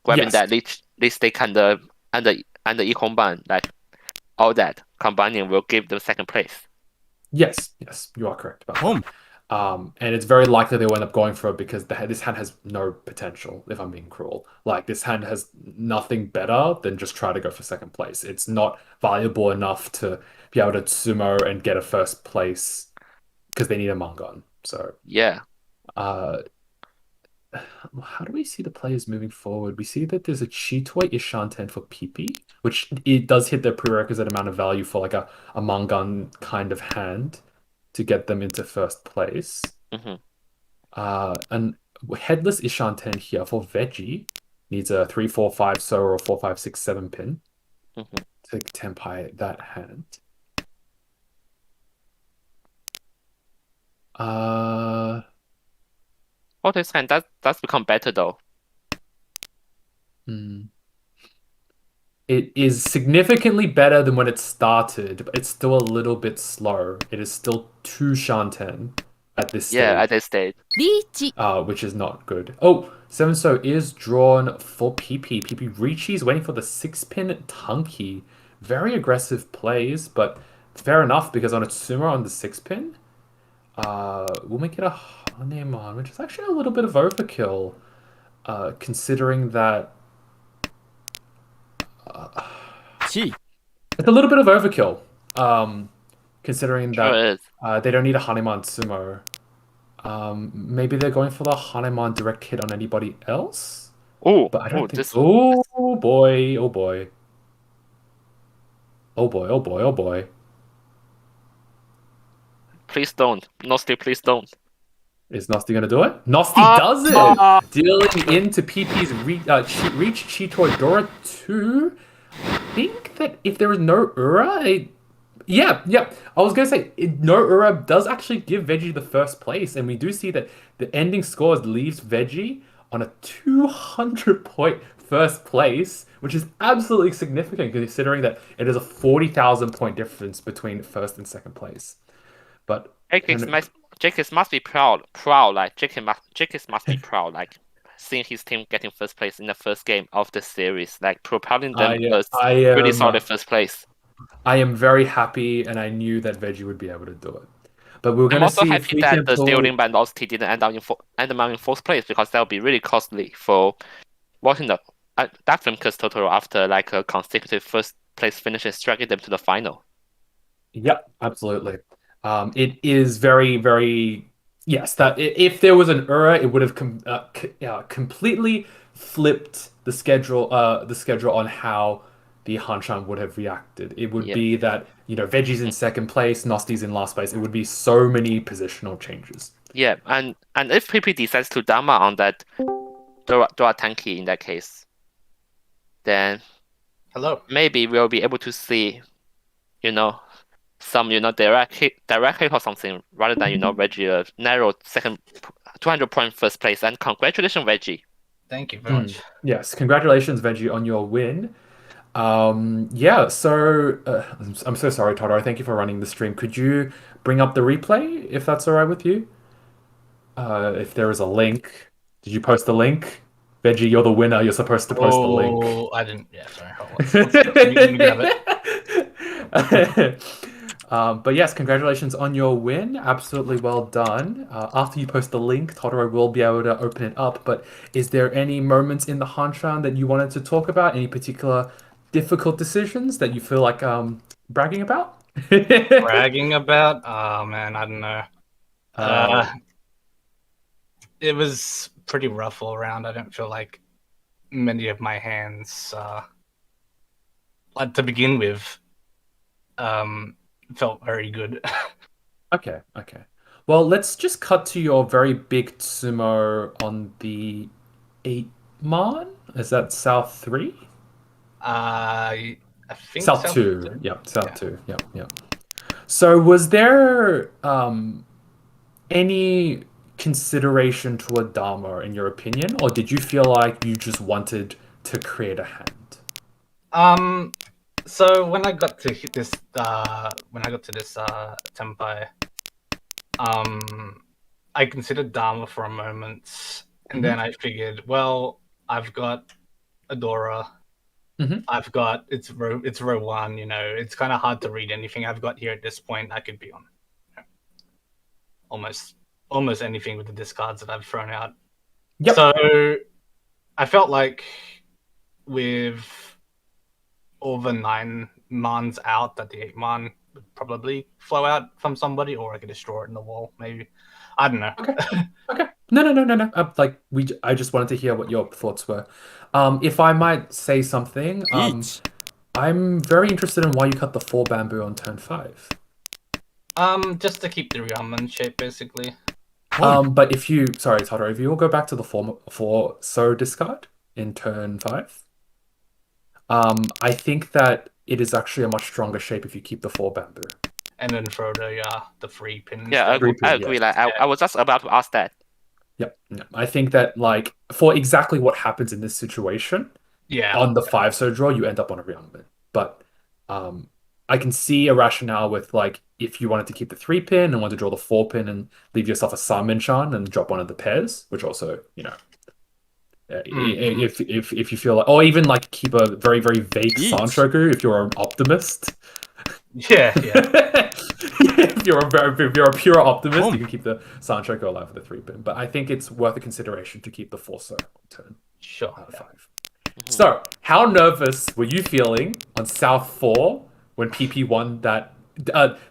[SPEAKER 2] grabbing
[SPEAKER 1] yes,
[SPEAKER 2] that leech stake and the e-comban, like all that combining will give them second place.
[SPEAKER 1] yes, yes, you are correct about
[SPEAKER 3] Boom.
[SPEAKER 1] that. And it's very likely they'll end up going for it because this hand has no potential, if I'm being cruel. Like, this hand has nothing better than just try to go for second place. It's not valuable enough to be able to sumo and get a first place because they need a Mangon. So,
[SPEAKER 2] Yeah.
[SPEAKER 1] uh, how do we see the players moving forward? We see that there's a Chitoy Ishanten for PP, which it does hit the prerequisite amount of value for like a Mangan kind of hand to get them into first place.
[SPEAKER 2] Hmm.
[SPEAKER 1] And headless Ishanten here for Veggie needs a 3-4-5 so or a 4-5-6-7 pin
[SPEAKER 2] Hmm.
[SPEAKER 1] to Tenpai that hand.
[SPEAKER 2] Forte's hand that's become better though.
[SPEAKER 1] Hmm. It is significantly better than when it started, but it's still a little bit slow. It is still 2 Shanten at this
[SPEAKER 2] Yeah,
[SPEAKER 1] stage,
[SPEAKER 2] at this stage.
[SPEAKER 1] which is not good. Oh, 7 So is drawn for PP. PP Richi's waiting for the 6-pin Tunky. Very aggressive plays, but fair enough because on Tsuma on the 6-pin, we'll make it a Hanemon, which is actually a little bit of overkill, considering that it's a little bit of overkill, considering
[SPEAKER 2] Sure
[SPEAKER 1] that
[SPEAKER 2] is.
[SPEAKER 1] they don't need a Hanemon Sumo. Maybe they're going for the Hanemon direct hit on anybody else,
[SPEAKER 2] Oh,
[SPEAKER 1] but I don't think.
[SPEAKER 2] this.
[SPEAKER 1] Oh boy! Oh boy! Oh boy! Oh boy! Oh boy!
[SPEAKER 2] Please don't. Nosty, please don't.
[SPEAKER 1] Is Nosti gonna do it? Nosti
[SPEAKER 2] Ah!
[SPEAKER 1] does it! Dealing into PP's reach Chitoy Dora 2. I think that if there was no Ura, yeah. I was gonna say no Ura does actually give Veggie the first place, and we do see that the ending scores leaves Veggie on a 200-point first place, which is absolutely significant considering that it is a 40,000-point difference between first and second place. But
[SPEAKER 2] Jakes must be proud. Like Jakes must be proud. Like seeing his team getting first place in the first game of the series, like propelling them first. Really solid first place.
[SPEAKER 1] I am very happy, and I knew that Veggie would be able to do it. But we're
[SPEAKER 2] I'm
[SPEAKER 1] gonna
[SPEAKER 2] also
[SPEAKER 1] see if
[SPEAKER 2] happy
[SPEAKER 1] we
[SPEAKER 2] that
[SPEAKER 1] can
[SPEAKER 2] the
[SPEAKER 1] pull.
[SPEAKER 2] Stealing by Nosty didn't end up in fourth place because that would be really costly for watching the that Filmcast Totoro after like a consecutive first place finishes, dragging them to the final.
[SPEAKER 1] Yep, absolutely. It is very, very yes. That if there was an Ura, it would have completely flipped the schedule. The schedule on how the Hanchan would have reacted. It would
[SPEAKER 2] Yeah.
[SPEAKER 1] be that Veggie's in second place, Nosty's in last place. It would be so many positional changes.
[SPEAKER 2] Yeah, and if PP decides to Dama on that Dora Tanki in that case, then maybe we'll be able to see, some direct hit or something rather than Reggie a narrow second 200-point first place. And congratulations, Reggie.
[SPEAKER 4] Thank you very much.
[SPEAKER 1] Yes, congratulations, Veggie, on your win. Yeah, so I'm so sorry, Totoro. Thank you for running the stream. Could you bring up the replay if that's all right with you? If there is a link, did you post the link? Veggie, you're the winner. You're supposed to post the link.
[SPEAKER 4] Oh, I didn't. Yeah, sorry. Hold on. Let me grab it.
[SPEAKER 1] But yes, congratulations on your win. Absolutely well done. After you post the link, Totoro will be able to open it up. But is there any moments in the Hanchan that you wanted to talk about? Any particular difficult decisions that you feel like bragging about?
[SPEAKER 4] Bragging about? Oh, man, I don't know. It was pretty rough all around. I don't feel like many of my hands, to begin with, felt very good.
[SPEAKER 1] Okay. Well, let's just cut to your very big sumo on the 8-man. Is that South 3?
[SPEAKER 4] I think
[SPEAKER 1] South 2. Yep, South 2. Yep. So was there any consideration to a Dharma in your opinion, or did you feel like you just wanted to create a hand?
[SPEAKER 4] So when I got to hit this, Tenpai, I considered Dharma for a moment, and then I figured, well, I've got Adora. I've got it's row 1. It's kind of hard to read anything I've got here at this point. I could be on almost anything with the discards that I've thrown out.
[SPEAKER 1] Yep.
[SPEAKER 4] So I felt like with all the 9-mans out, that the 8-man would probably flow out from somebody, or I could just draw it in the wall, maybe. I don't know.
[SPEAKER 1] Okay. No. I just wanted to hear what your thoughts were. If I might say something,
[SPEAKER 5] Eat.
[SPEAKER 1] I'm very interested in why you cut the 4 bamboo on turn 5.
[SPEAKER 4] Just to keep the Ryuman shape, basically.
[SPEAKER 1] But if you, sorry, Totoro, if you will go back to the 4 so discard in turn 5, I think that it is actually a much stronger shape if you keep the 4 bamboo.
[SPEAKER 4] And then throw the 3 pin.
[SPEAKER 2] Yeah,
[SPEAKER 4] instead.
[SPEAKER 2] I agree. Like I was just about to ask that.
[SPEAKER 1] Yep. I think that like for exactly what happens in this situation,
[SPEAKER 4] Yeah.
[SPEAKER 1] on the 5 so draw, you end up on a Ryuman. But I can see a rationale with like if you wanted to keep the 3 pin and want to draw the 4 pin and leave yourself a Sanminchan and drop one of the pairs, which also, if you feel like, or even like keep a very, very vague
[SPEAKER 5] Eat.
[SPEAKER 1] Sanshoku if you're an optimist.
[SPEAKER 4] Yeah.
[SPEAKER 1] If you're a pure optimist, you can keep the Sanshoku alive for the 3 pin. But I think it's worth a consideration to keep the 4 so on turn
[SPEAKER 4] Sure.
[SPEAKER 1] 5. So, how nervous were you feeling on South 4 when PP won that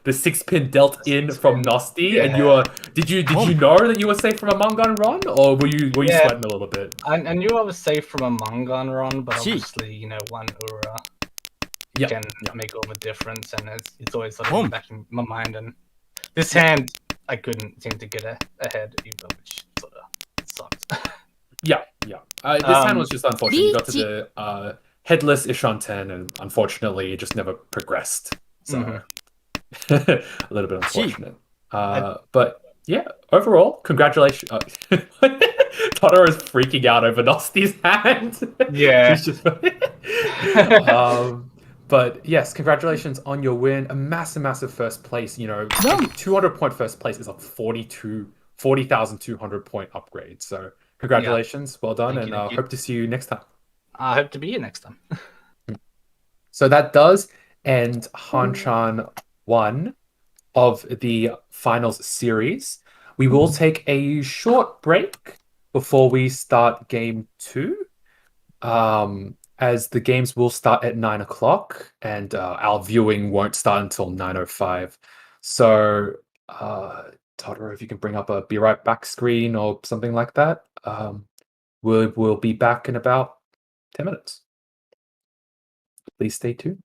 [SPEAKER 1] the 6 pin dealt in from Nosti, and you were did you know that you were safe from a Mangan run, or were you sweating a little bit?
[SPEAKER 4] I knew I was safe from a Mangan run, but obviously, one Ura can make all the difference, and it's always sort of in the back of my mind. And this hand, I couldn't seem to get ahead either, which sort of sucked.
[SPEAKER 1] Yeah. This hand was just unfortunate. You got to the headless Ishanten, and unfortunately, it just never progressed. So a little bit unfortunate. But yeah, overall, congratulations. Totoro is freaking out over Nosti's hand.
[SPEAKER 4] Yeah.
[SPEAKER 1] He's just... but yes, congratulations on your win. A massive first place. 200-point first place is a 40,200 point upgrade. So congratulations, well done, and I hope to see you next time.
[SPEAKER 4] I hope to be here next time.
[SPEAKER 1] So that does end Hanchan 1 of the finals series. We will take a short break before we start game 2, as the games will start at 9 o'clock and our viewing won't start until 9:05. So, Totoro, if you can bring up a be right back screen or something like that, we'll be back in about 10 minutes. Please stay tuned.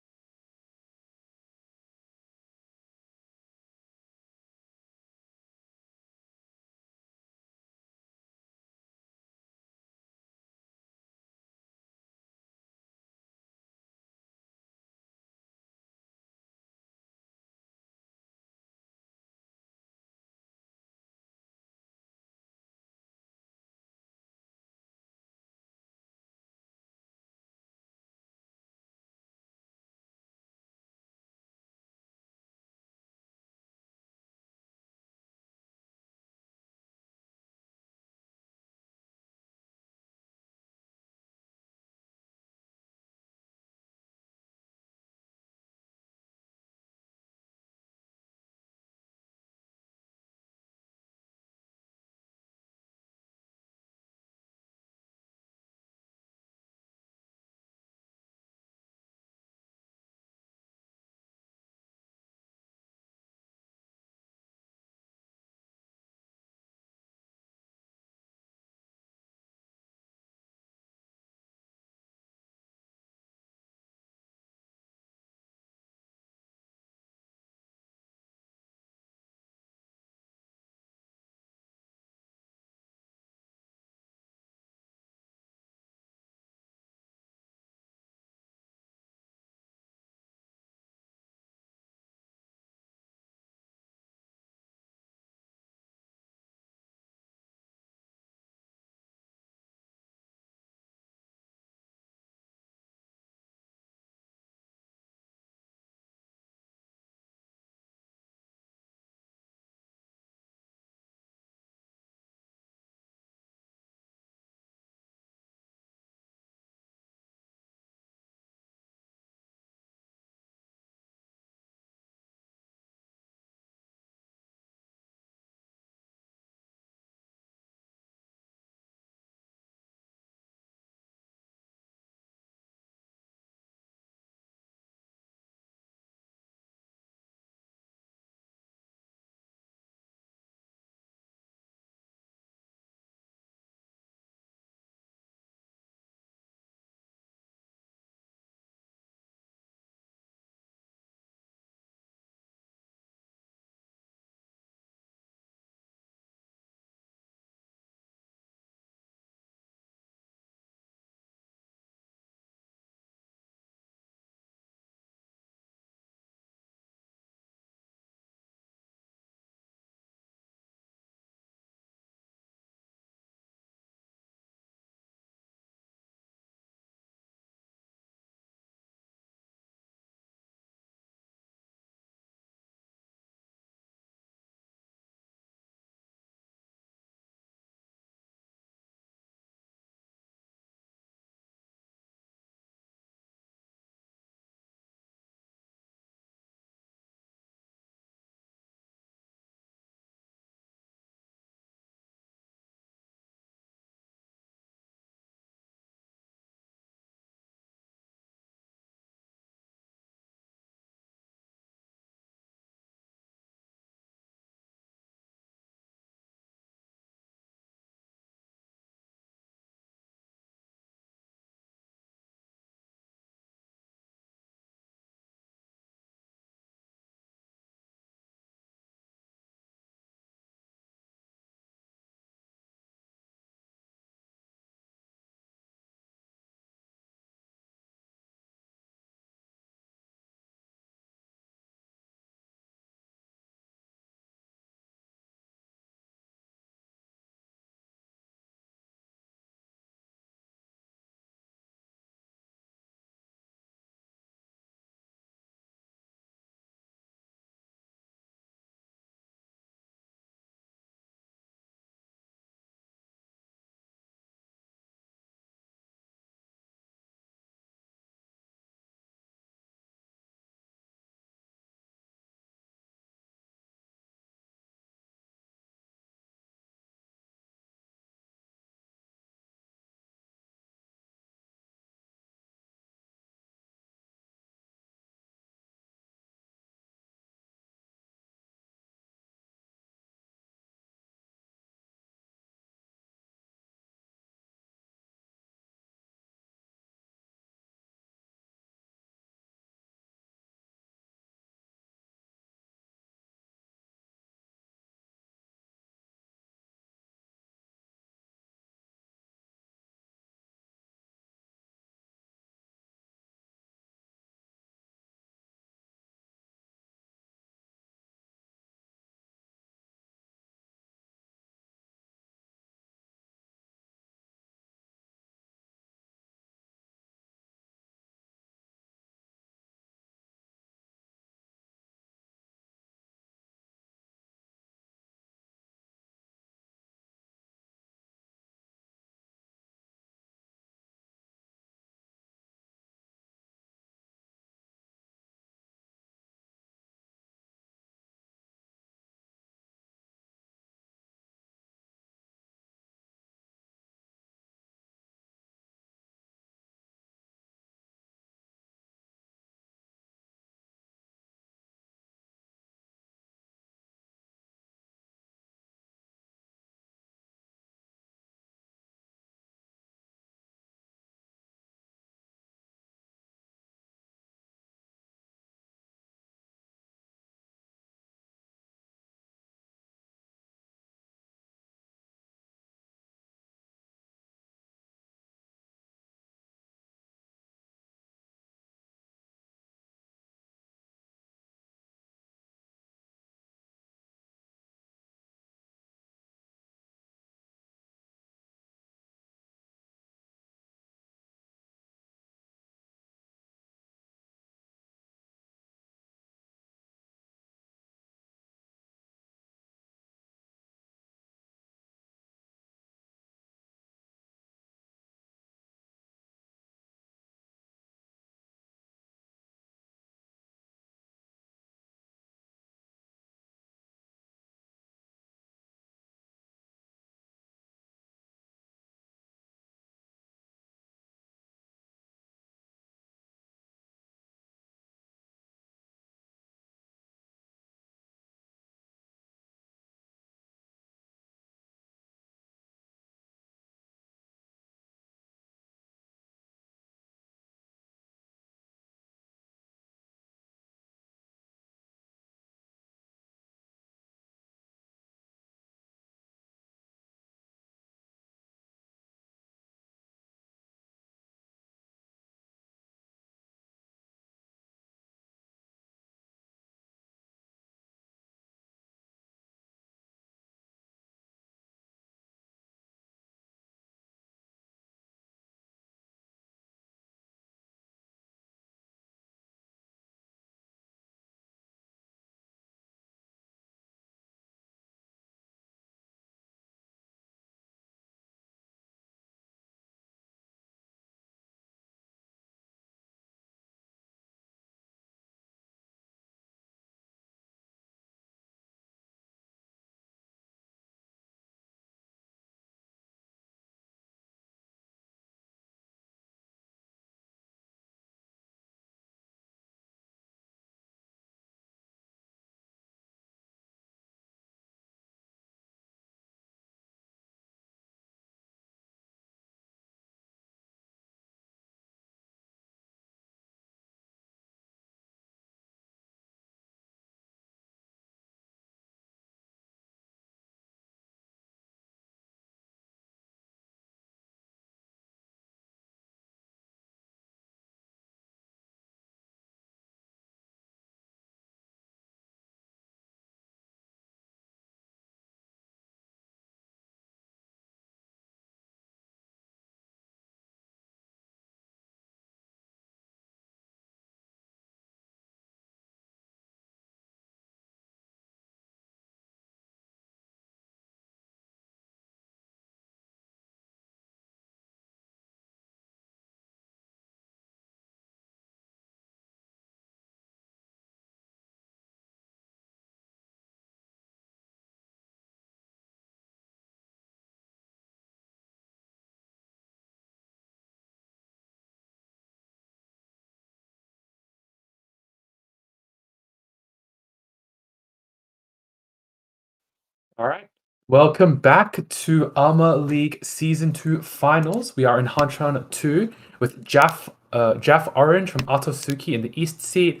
[SPEAKER 1] All right. Welcome back to ARMA League Season 2 Finals. We are in Hanchan 2 with Jaff Orange from Atosuki in the East seat,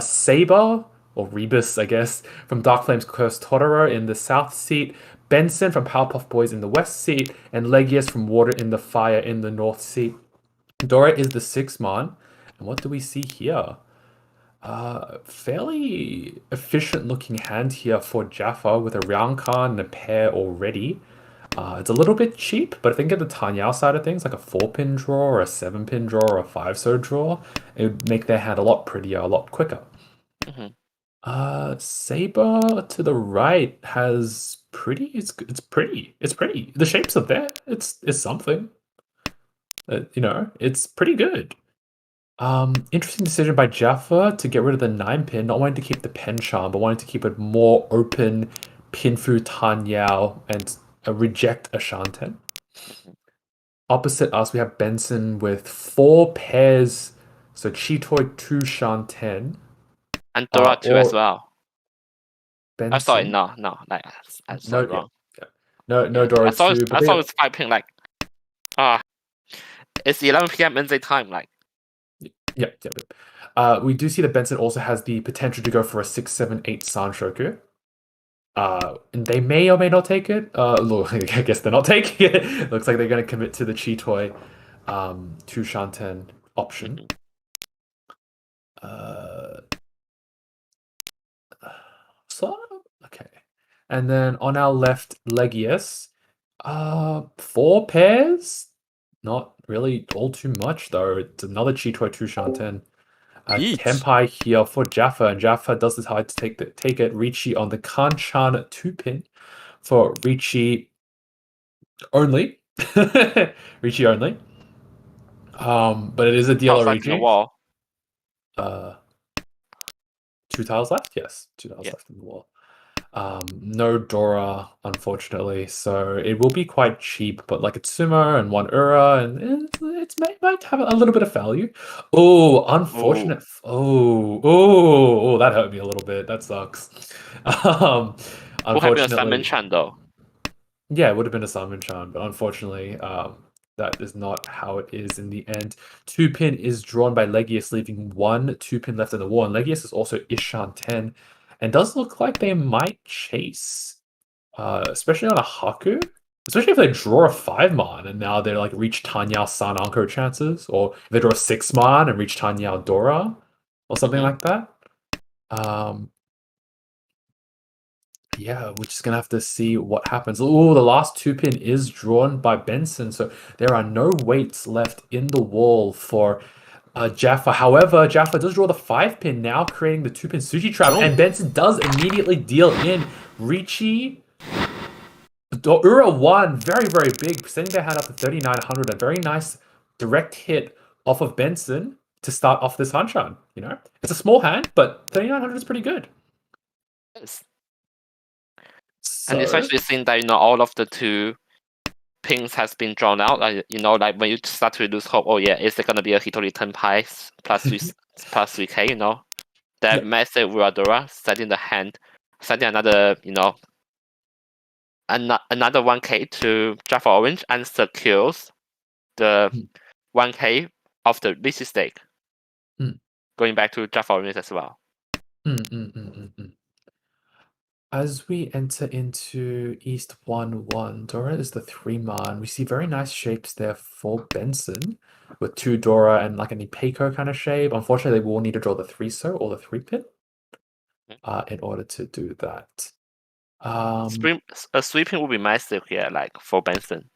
[SPEAKER 1] Saber, or Rebus, I guess, from Dark Flame's Cursed Totoro in the South seat, Benson from Powerpuff Boys in the West seat, and Legius from Water in the Fire in the North seat. Dora is the 6-man. And what do we see here? Fairly efficient looking hand here for Jaffa with a round card and a pair already. It's a little bit cheap, but if they can get the Tanyao side of things, like a 4-pin draw or a 7-pin draw or a 5-so draw, it would make their hand a lot prettier, a lot quicker. Saber to the right has pretty. It's pretty. It's pretty. The shapes are there. It's something. It's pretty good. Interesting decision by Jaffa to get rid of the 9-pin, not wanting to keep the pen charm, but wanting to keep it more open, Pinfu Tanyao, and reject a Shanten. Opposite us, we have Benson with 4 pairs, so Chitoy 2 Shanten.
[SPEAKER 2] And Dora 2 as well.
[SPEAKER 1] Benson.
[SPEAKER 2] I'm sorry, no, I'm sorry, wrong.
[SPEAKER 1] No, Dora 2.
[SPEAKER 2] I thought it was 5-pin, like, it's 11 p.m. NZ time, like.
[SPEAKER 1] Yep. We do see that Benson also has the potential to go for a 6, 7, 8 Sanshoku. And they may or may not take it. Look, I guess they're not taking it. Looks like they're going to commit to the Chitoy 2 Shanten option. Okay. And then on our left, Legius. 4 pairs? Not really all too much, though. It's another Chitoy 2 Shanten. Tempai here for Jaffa, and Jaffa does decide to take it. Ricci on the Kanchan 2-pin for Ricci only. Ricci only. But it is a deal of Ricci.
[SPEAKER 2] The wall.
[SPEAKER 1] 2 tiles left? Yes, 2 tiles left in the wall. No Dora, unfortunately, so it will be quite cheap, but like it's Sumo and 1 Ura, and it might have a little bit of value. Oh, unfortunate. Oh, that hurt me a little bit. That sucks.
[SPEAKER 2] Unfortunately, Chan though.
[SPEAKER 1] Yeah, it would have been a Salmon Chan, but unfortunately, that is not how it is in the end. 2-pin is drawn by Legius, leaving 1 2-pin left in the wall, and Legius is also Ishan 10. And does look like they might chase, especially on a Haku. Especially if they draw a 5-man and now they're like reach Tanyao San Anko chances, or if they draw a 6-man and reach Tanyao Dora, or something like that. Yeah, we're just gonna have to see what happens. Oh, the last 2-pin is drawn by Benson, so there are no weights left in the wall for Jaffa. However, Jaffa does draw the 5-pin now, creating the 2-pin sushi trap, and Benson does immediately deal in. Ricci, Ura 1, very, very big, sending their hand up to 3,900. A very nice direct hit off of Benson to start off this Hanchan. It's a small hand, but 3,900 is pretty good.
[SPEAKER 2] Yes. And especially seeing that all of the 2 pins has been drawn out, like when you start to lose hope. Oh yeah, is there gonna be a Hitori Tenpai plus 3k? That massive Uradora setting the hand, setting another another 1k to Jaffa Orange and secures the 1k of the Lychee stake, going back to Jaffa Orange as well.
[SPEAKER 1] As we enter into East 1-1, Dora is the 3-man. We see very nice shapes there for Benson with 2 Dora and like an Ipeiko kind of shape. Unfortunately, they will need to draw the 3-so or the 3-pin in order to do that.
[SPEAKER 2] A sweeping would be massive here, like for Benson.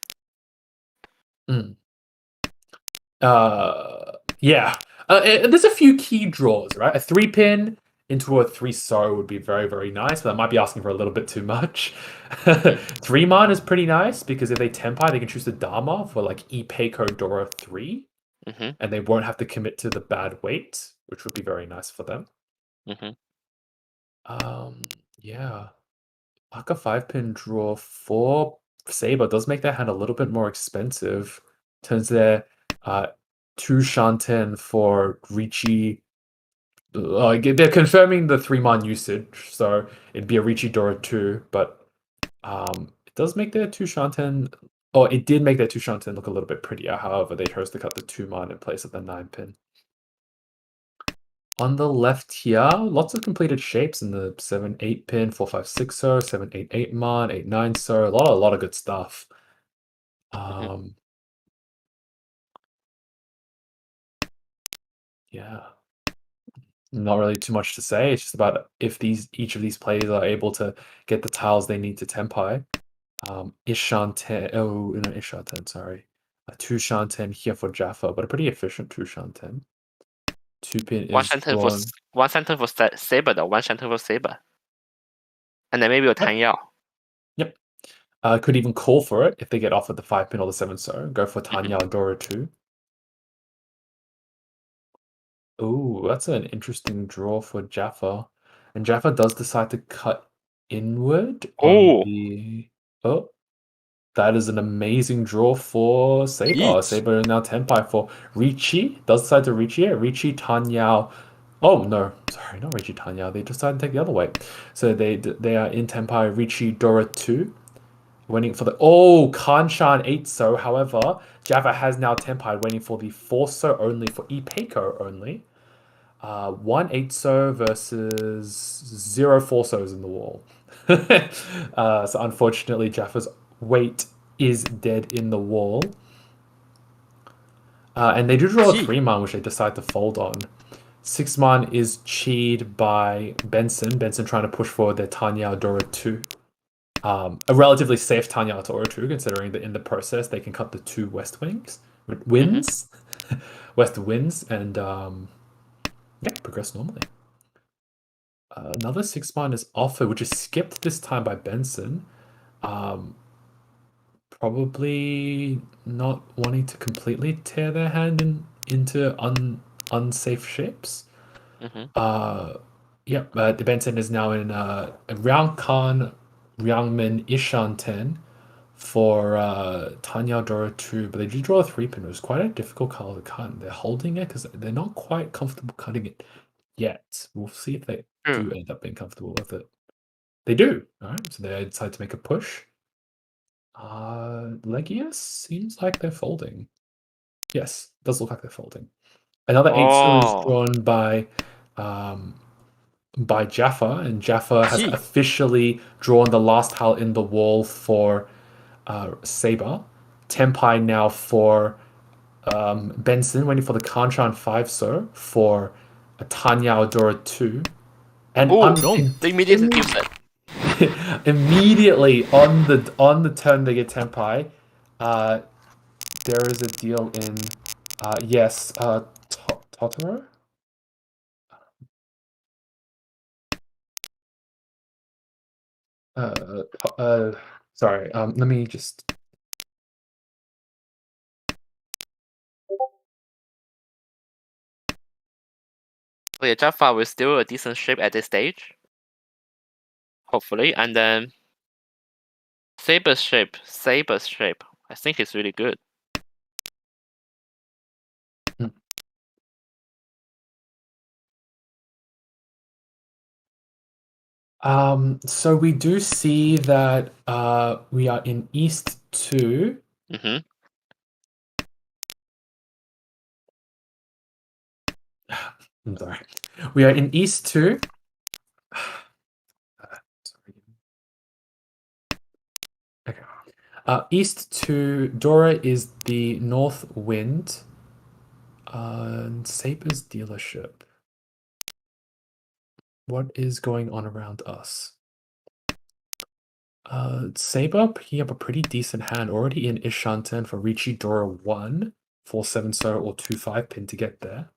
[SPEAKER 1] Yeah. There's a few key draws, right? A 3-pin into a 3-so would be very, very nice, but that might be asking for a little bit too much. 3-man is pretty nice because if they Tempai, they can choose the Dharma for like Ipeiko Dora 3, and they won't have to commit to the bad weight, which would be very nice for them. Yeah. Like a 5-pin draw for Saber does make their hand a little bit more expensive. Turns their 2 Shanten for Ricci. They're confirming the 3-man usage, so it'd be a Ricci Dora 2, but It does make their 2 Shanten, or it did make their 2 Shanten look a little bit prettier. However, they chose to cut the 2 man in place of the 9 pin. On the left here, lots of completed shapes in the 7-8 pin, 4-5-6 so, 7-8-8 man, 8-9 so, a lot of good stuff. Yeah. Not really too much to say. It's just about if each of these players are able to get the tiles they need to Tenpai. Ishanten, oh, no, Ishanten, sorry. A 2 Shanten here for Jaffa, but a pretty efficient 2 Shanten. 2 pin
[SPEAKER 2] One
[SPEAKER 1] is
[SPEAKER 2] sentence
[SPEAKER 1] drawn.
[SPEAKER 2] for Saber though. One sentence for Saber. And then maybe a Tan Yao.
[SPEAKER 1] Yep. Could even call for it if they get offered the 5 pin or the 7 so. Go for Tanya Dora 2. Oh, that's an interesting draw for Jaffa. And Jaffa does decide to cut inward on the... Oh, that is an amazing draw for Saber.
[SPEAKER 3] Yeet.
[SPEAKER 1] Saber now Tenpai for Ricci. Does decide to Ricci it. Ricci, Tanyao. Oh, no. Sorry, not Ricci, Tanyao. They decided to take the other way. So they are in Tenpai, Ricci, Dora 2. Waiting for the... Oh, Kanshan 8 so. However, Jaffa has now Tenpai waiting for the 4 so only for Ipeiko only. 1 8 so versus 0 4 so's in the wall. So unfortunately, Jaffa's weight is dead in the wall. And they do draw a 3 man, which they decide to fold on. 6 man is cheated by Benson. Benson trying to push forward their Tanya Dora 2. A relatively safe Tanya Dora 2, considering that in the process they can cut the 2 west wings. Wins. West wins, and yeah, progress normally. Another 6 man is offered, which is skipped this time by Benson. Probably not wanting to completely tear their hand into unsafe shapes. Yeah, the Benson is now in Ryangkan, Ryangmin, Ishanten for Tanya Dora 2, but they do draw a 3 pin. It was quite a difficult color to cut. They're holding it because they're not quite comfortable cutting it yet. We'll see if they do end up being comfortable with it. They do. All right, so they decide to make a push. Legius seems like they're folding. Yes, does look like they're folding. Another 8 so is drawn by Jaffa, and Jaffa has officially drawn the last tile in the wall for Saber. Tenpai now for Benson, waiting for the Kanchan 5 so for a Tanya Dora 2. And
[SPEAKER 2] they immediately gives it.
[SPEAKER 1] Immediately on the turn they get Tenpai, there is a deal in yes, Totoro? Sorry, let me just...
[SPEAKER 2] Oh yeah, Jaffa was still a decent shape at this stage. Hopefully, and then Saber's shape, I think it's really good.
[SPEAKER 1] So we do see that we are in East 2. I'm sorry. We are in East 2. Okay. East 2, Dora is the north wind. Saber's dealership. What is going on around us? Saber picking up a pretty decent hand already in Ishanten for Ricci Dora 1, 4-7 so or 2-5 pin to get there.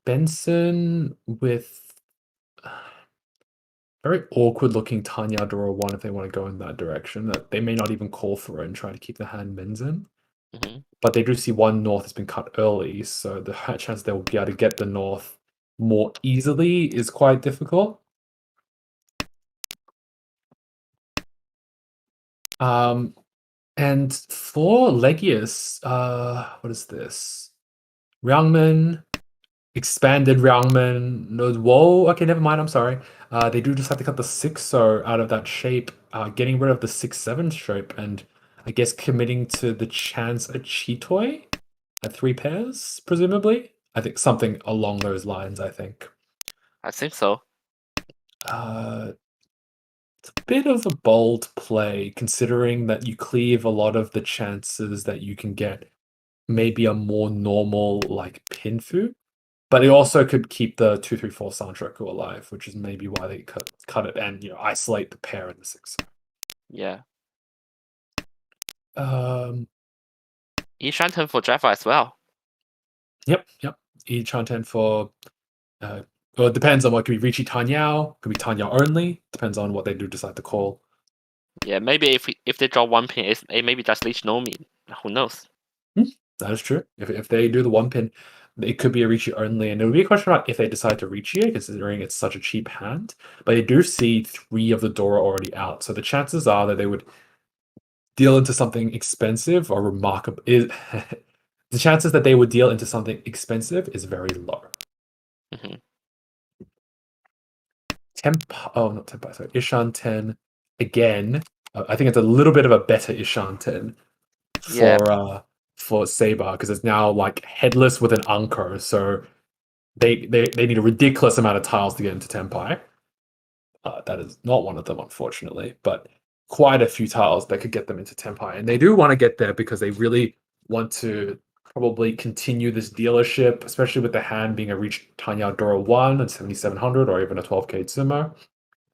[SPEAKER 1] Benson with very awkward looking Tanya Dora 1 if they want to go in that direction. That they may not even call for it and try to keep the hand Benson. But they do see 1 north has been cut early, so the chance they'll be able to get the north more easily is quite difficult. And for Legius, what is this? Ryangmin, expanded Ryangman knows. Whoa, okay, never mind. I'm sorry. They do decide to cut the 6-0 out of that shape, getting rid of the 6-7 shape, and I guess committing to the chance a Chitoi at 3 pairs, presumably. I think something along those lines. I think.
[SPEAKER 2] I think so.
[SPEAKER 1] It's a bit of a bold play, considering that you cleave a lot of the chances that you can get maybe a more normal like Pinfu. But it also could keep the 2-3-4 Sanchoku alive, which is maybe why they cut it and isolate the pair in the 6.
[SPEAKER 2] Yeah.
[SPEAKER 1] Yep.
[SPEAKER 2] For Jaffa as well.
[SPEAKER 1] Yep. Echanten for well, it depends on what could be Ricci Tanyao, could be Tanyao only. Depends on what they do decide to call.
[SPEAKER 2] Yeah, maybe if they draw 1 pin, it maybe just Lich no me. Who knows?
[SPEAKER 1] That is true. If they do the 1 pin, it could be a Ricci only, and it would be a question about if they decide to Ricci it, considering it's such a cheap hand. But they do see 3 of the Dora already out, so the chances are that they would deal into something expensive or remarkable. The chances that they would deal into something expensive is very low.
[SPEAKER 2] Mm-hmm.
[SPEAKER 1] Not Tempai, sorry. Ishan-ten again. I think it's a little bit of a better Ishan-ten for Saber, because it's now like headless with an Anko, so they need a ridiculous amount of tiles to get into Tempai. That is not one of them, unfortunately, but quite a few tiles that could get them into Tempai. And they do want to get there because they really want to probably continue this dealership, especially with the hand being a Reach Tanya Dora 1 at 7,700 or even a 12k Sumo.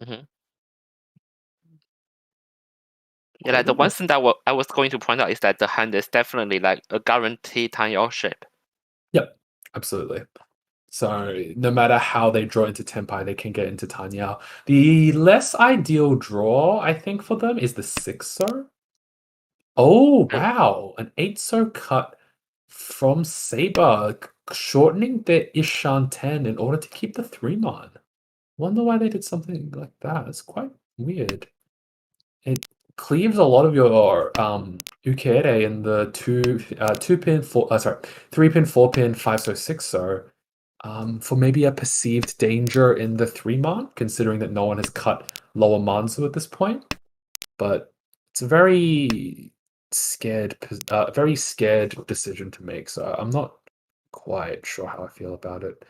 [SPEAKER 2] Mm-hmm. Yeah, like the one thing that I was going to point out is that the hand is definitely like a guaranteed Tanya shape.
[SPEAKER 1] Yep, absolutely. So no matter how they draw into Tempai, they can get into Tanya. The less ideal draw, I think, for them is the 6-so. Oh, wow. An 8-so cut from Saber, shortening their Ishan-ten in order to keep the 3-man. Wonder why they did something like that. It's quite weird. It cleaves a lot of your Ukere in the 3-pin, 4-pin, 5-so, 6-so. For maybe a perceived danger in the 3-man, considering that no one has cut lower Manzu at this point. But it's a very scared decision to make, so I'm not quite sure how I feel about it.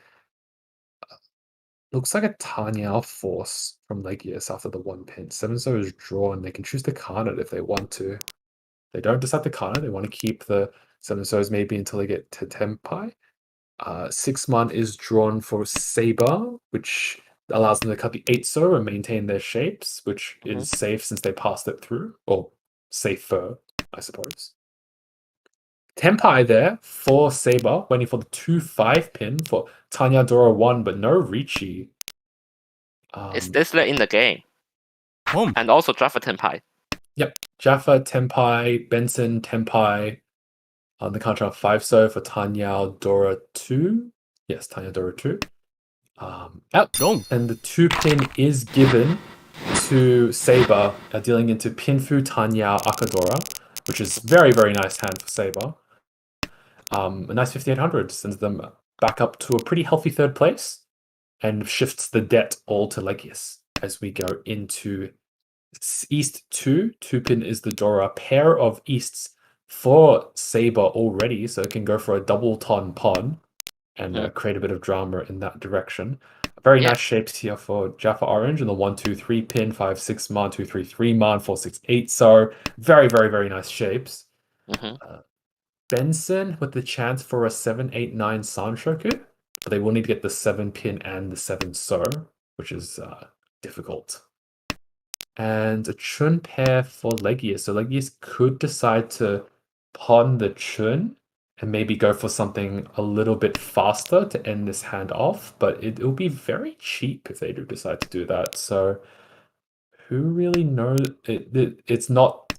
[SPEAKER 1] Looks like a Tanyao force from Legius after the 1 pin. 7-so is drawn. They can choose to card it if they want to. They don't decide to card it. They want to keep the 7-sos maybe until they get to Tempai. 6-man is drawn for Saber, which allows them to cut the 8-so and maintain their shapes, which is safe since they passed it through, or safer, I suppose. Tempai there for Saber, waiting for the 2-5 pin for Tanya Dora 1, but no Ricci.
[SPEAKER 2] It's this late in the game. And also Jaffa Tempai.
[SPEAKER 1] Yep, Jaffa, Tempai, Benson, Tempai. On the counter of 5-so for Tanya Dora 2. Yes, Tanya Dora 2. And the 2 pin is given to Saber, dealing into Pinfu, Tanya, Akadora, which is very, very nice hand for Saber. A nice 5,800 sends them back up to a pretty healthy 3rd place and shifts the debt all to Legius as we go into East 2. 2 pin is the Dora. Pair of Easts for Saber already, so it can go for a double ton pon and create a bit of drama in that direction. Very nice shapes here for Jaffa Orange and the 1-2-3 pin, 5-6 man, 2-3-3 man, 4-6-8. So very, very, very nice shapes. Benson with the chance for a 7-8-9 Sanshoku, but they will need to get the 7 pin and the 7-so, which is difficult. And a Chun pair for Legius. So Legius could decide to pawn the Chun and maybe go for something a little bit faster to end this hand off, but it will be very cheap if they do decide to do that. So who really knows? It's not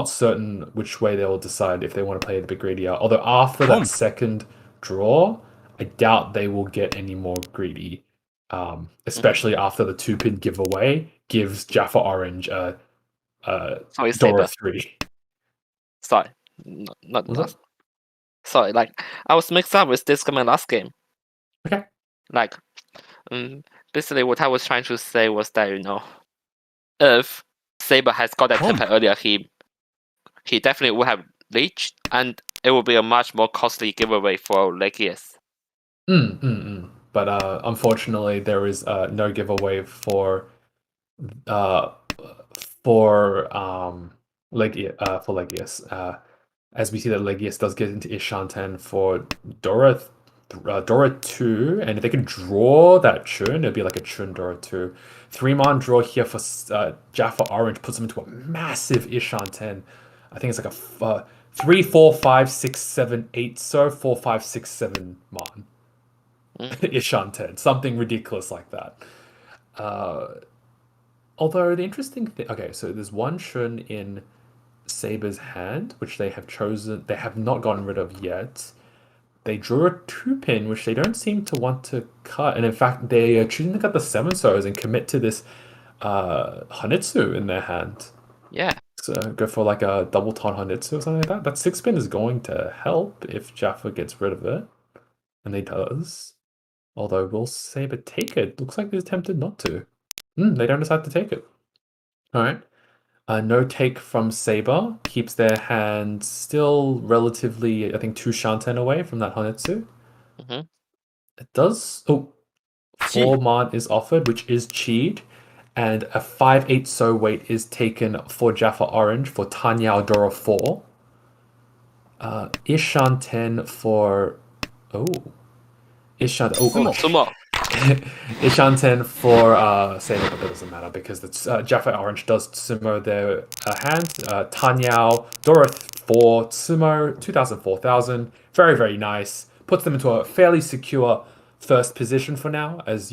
[SPEAKER 1] certain which way they will decide if they want to play it a bit greedier. Although after that second draw, I doubt they will get any more greedy. Especially after the 2 pin giveaway gives Jaffa Orange a Dora 3.
[SPEAKER 2] Sorry, not. Sorry, like I was mixed up with this my last game.
[SPEAKER 1] Okay.
[SPEAKER 2] Like, basically what I was trying to say was that, if Saber has got that temper earlier, he definitely would have reached, and it would be a much more costly giveaway for Legius.
[SPEAKER 1] But unfortunately, there is no giveaway for Legius. As we see that Legius does get into Ishanten for Dora 2, and if they can draw that Chun, it'd be like a Chun Dora 2. 3-man draw here for Jaffa Orange puts them into a massive Ishanten. I think it's like a 3, 4, 5, 6, 7, 8, so 4, 5, 6, 7 man. Ishanten, something ridiculous like that. Although the interesting thing, okay, so there's one Shun in Saber's hand, which they have not gotten rid of yet. They drew a 2-pin, which they don't seem to want to cut, and in fact, they are choosing to cut the 7 so's and commit to this Hanitsu in their hand.
[SPEAKER 2] Yeah.
[SPEAKER 1] So go for like a double ton Hanitsu or something like that. That 6-pin is going to help if Jaffa gets rid of it, and he does. Although, will Saber take it? Looks like they're tempted not to. They don't decide to take it. Alright. No take from Saber. Keeps their hand still relatively, I think, 2 Shanten away from that Hanetsu.
[SPEAKER 2] Mm-hmm.
[SPEAKER 1] It does... Oh, 4 man is offered, which is cheat. And a 5-8 so weight is taken for Jaffa Orange for Tanyao Dora 4. Ishanten for... Oh...
[SPEAKER 2] Sumo.
[SPEAKER 1] Ishanten for Saber, but that doesn't matter because the Jaffa Orange does sumo their hand. Tanyao, Dora 4, sumo, 2,000, 4,000. Very, very nice. Puts them into a fairly secure first position for now as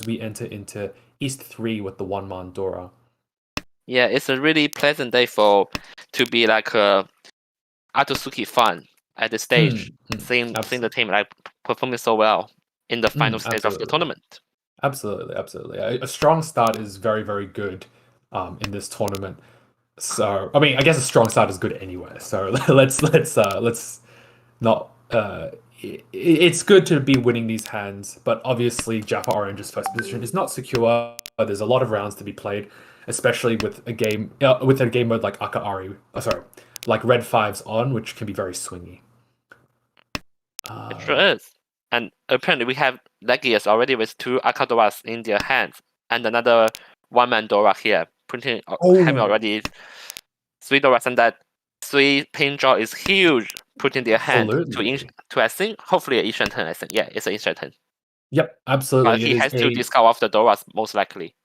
[SPEAKER 1] we enter into East 3 with the 1-man Dora.
[SPEAKER 2] Yeah, it's a really pleasant day to be like Atsuki fan at the stage, seeing the team like performing so well in the final stage of the tournament.
[SPEAKER 1] Absolutely. A strong start is very, very good in this tournament. So, I mean, I guess a strong start is good anyway. So let's not. It's good to be winning these hands, but obviously Jaffa Orange's first position is not secure. There's a lot of rounds to be played, especially with a game mode like Akaari. Like Red 5's on, which can be very swingy.
[SPEAKER 2] It sure is. And apparently we have Legius already with 2 Akadoras in their hands, and another 1-man Dora here, having already 3 Doras, and that 3-pin draw is huge, putting their hand to I think, hopefully an Ishanten, I think. Yeah, it's an Ishanten.
[SPEAKER 1] Yep, absolutely.
[SPEAKER 2] But he has to discard off the Doras, most likely.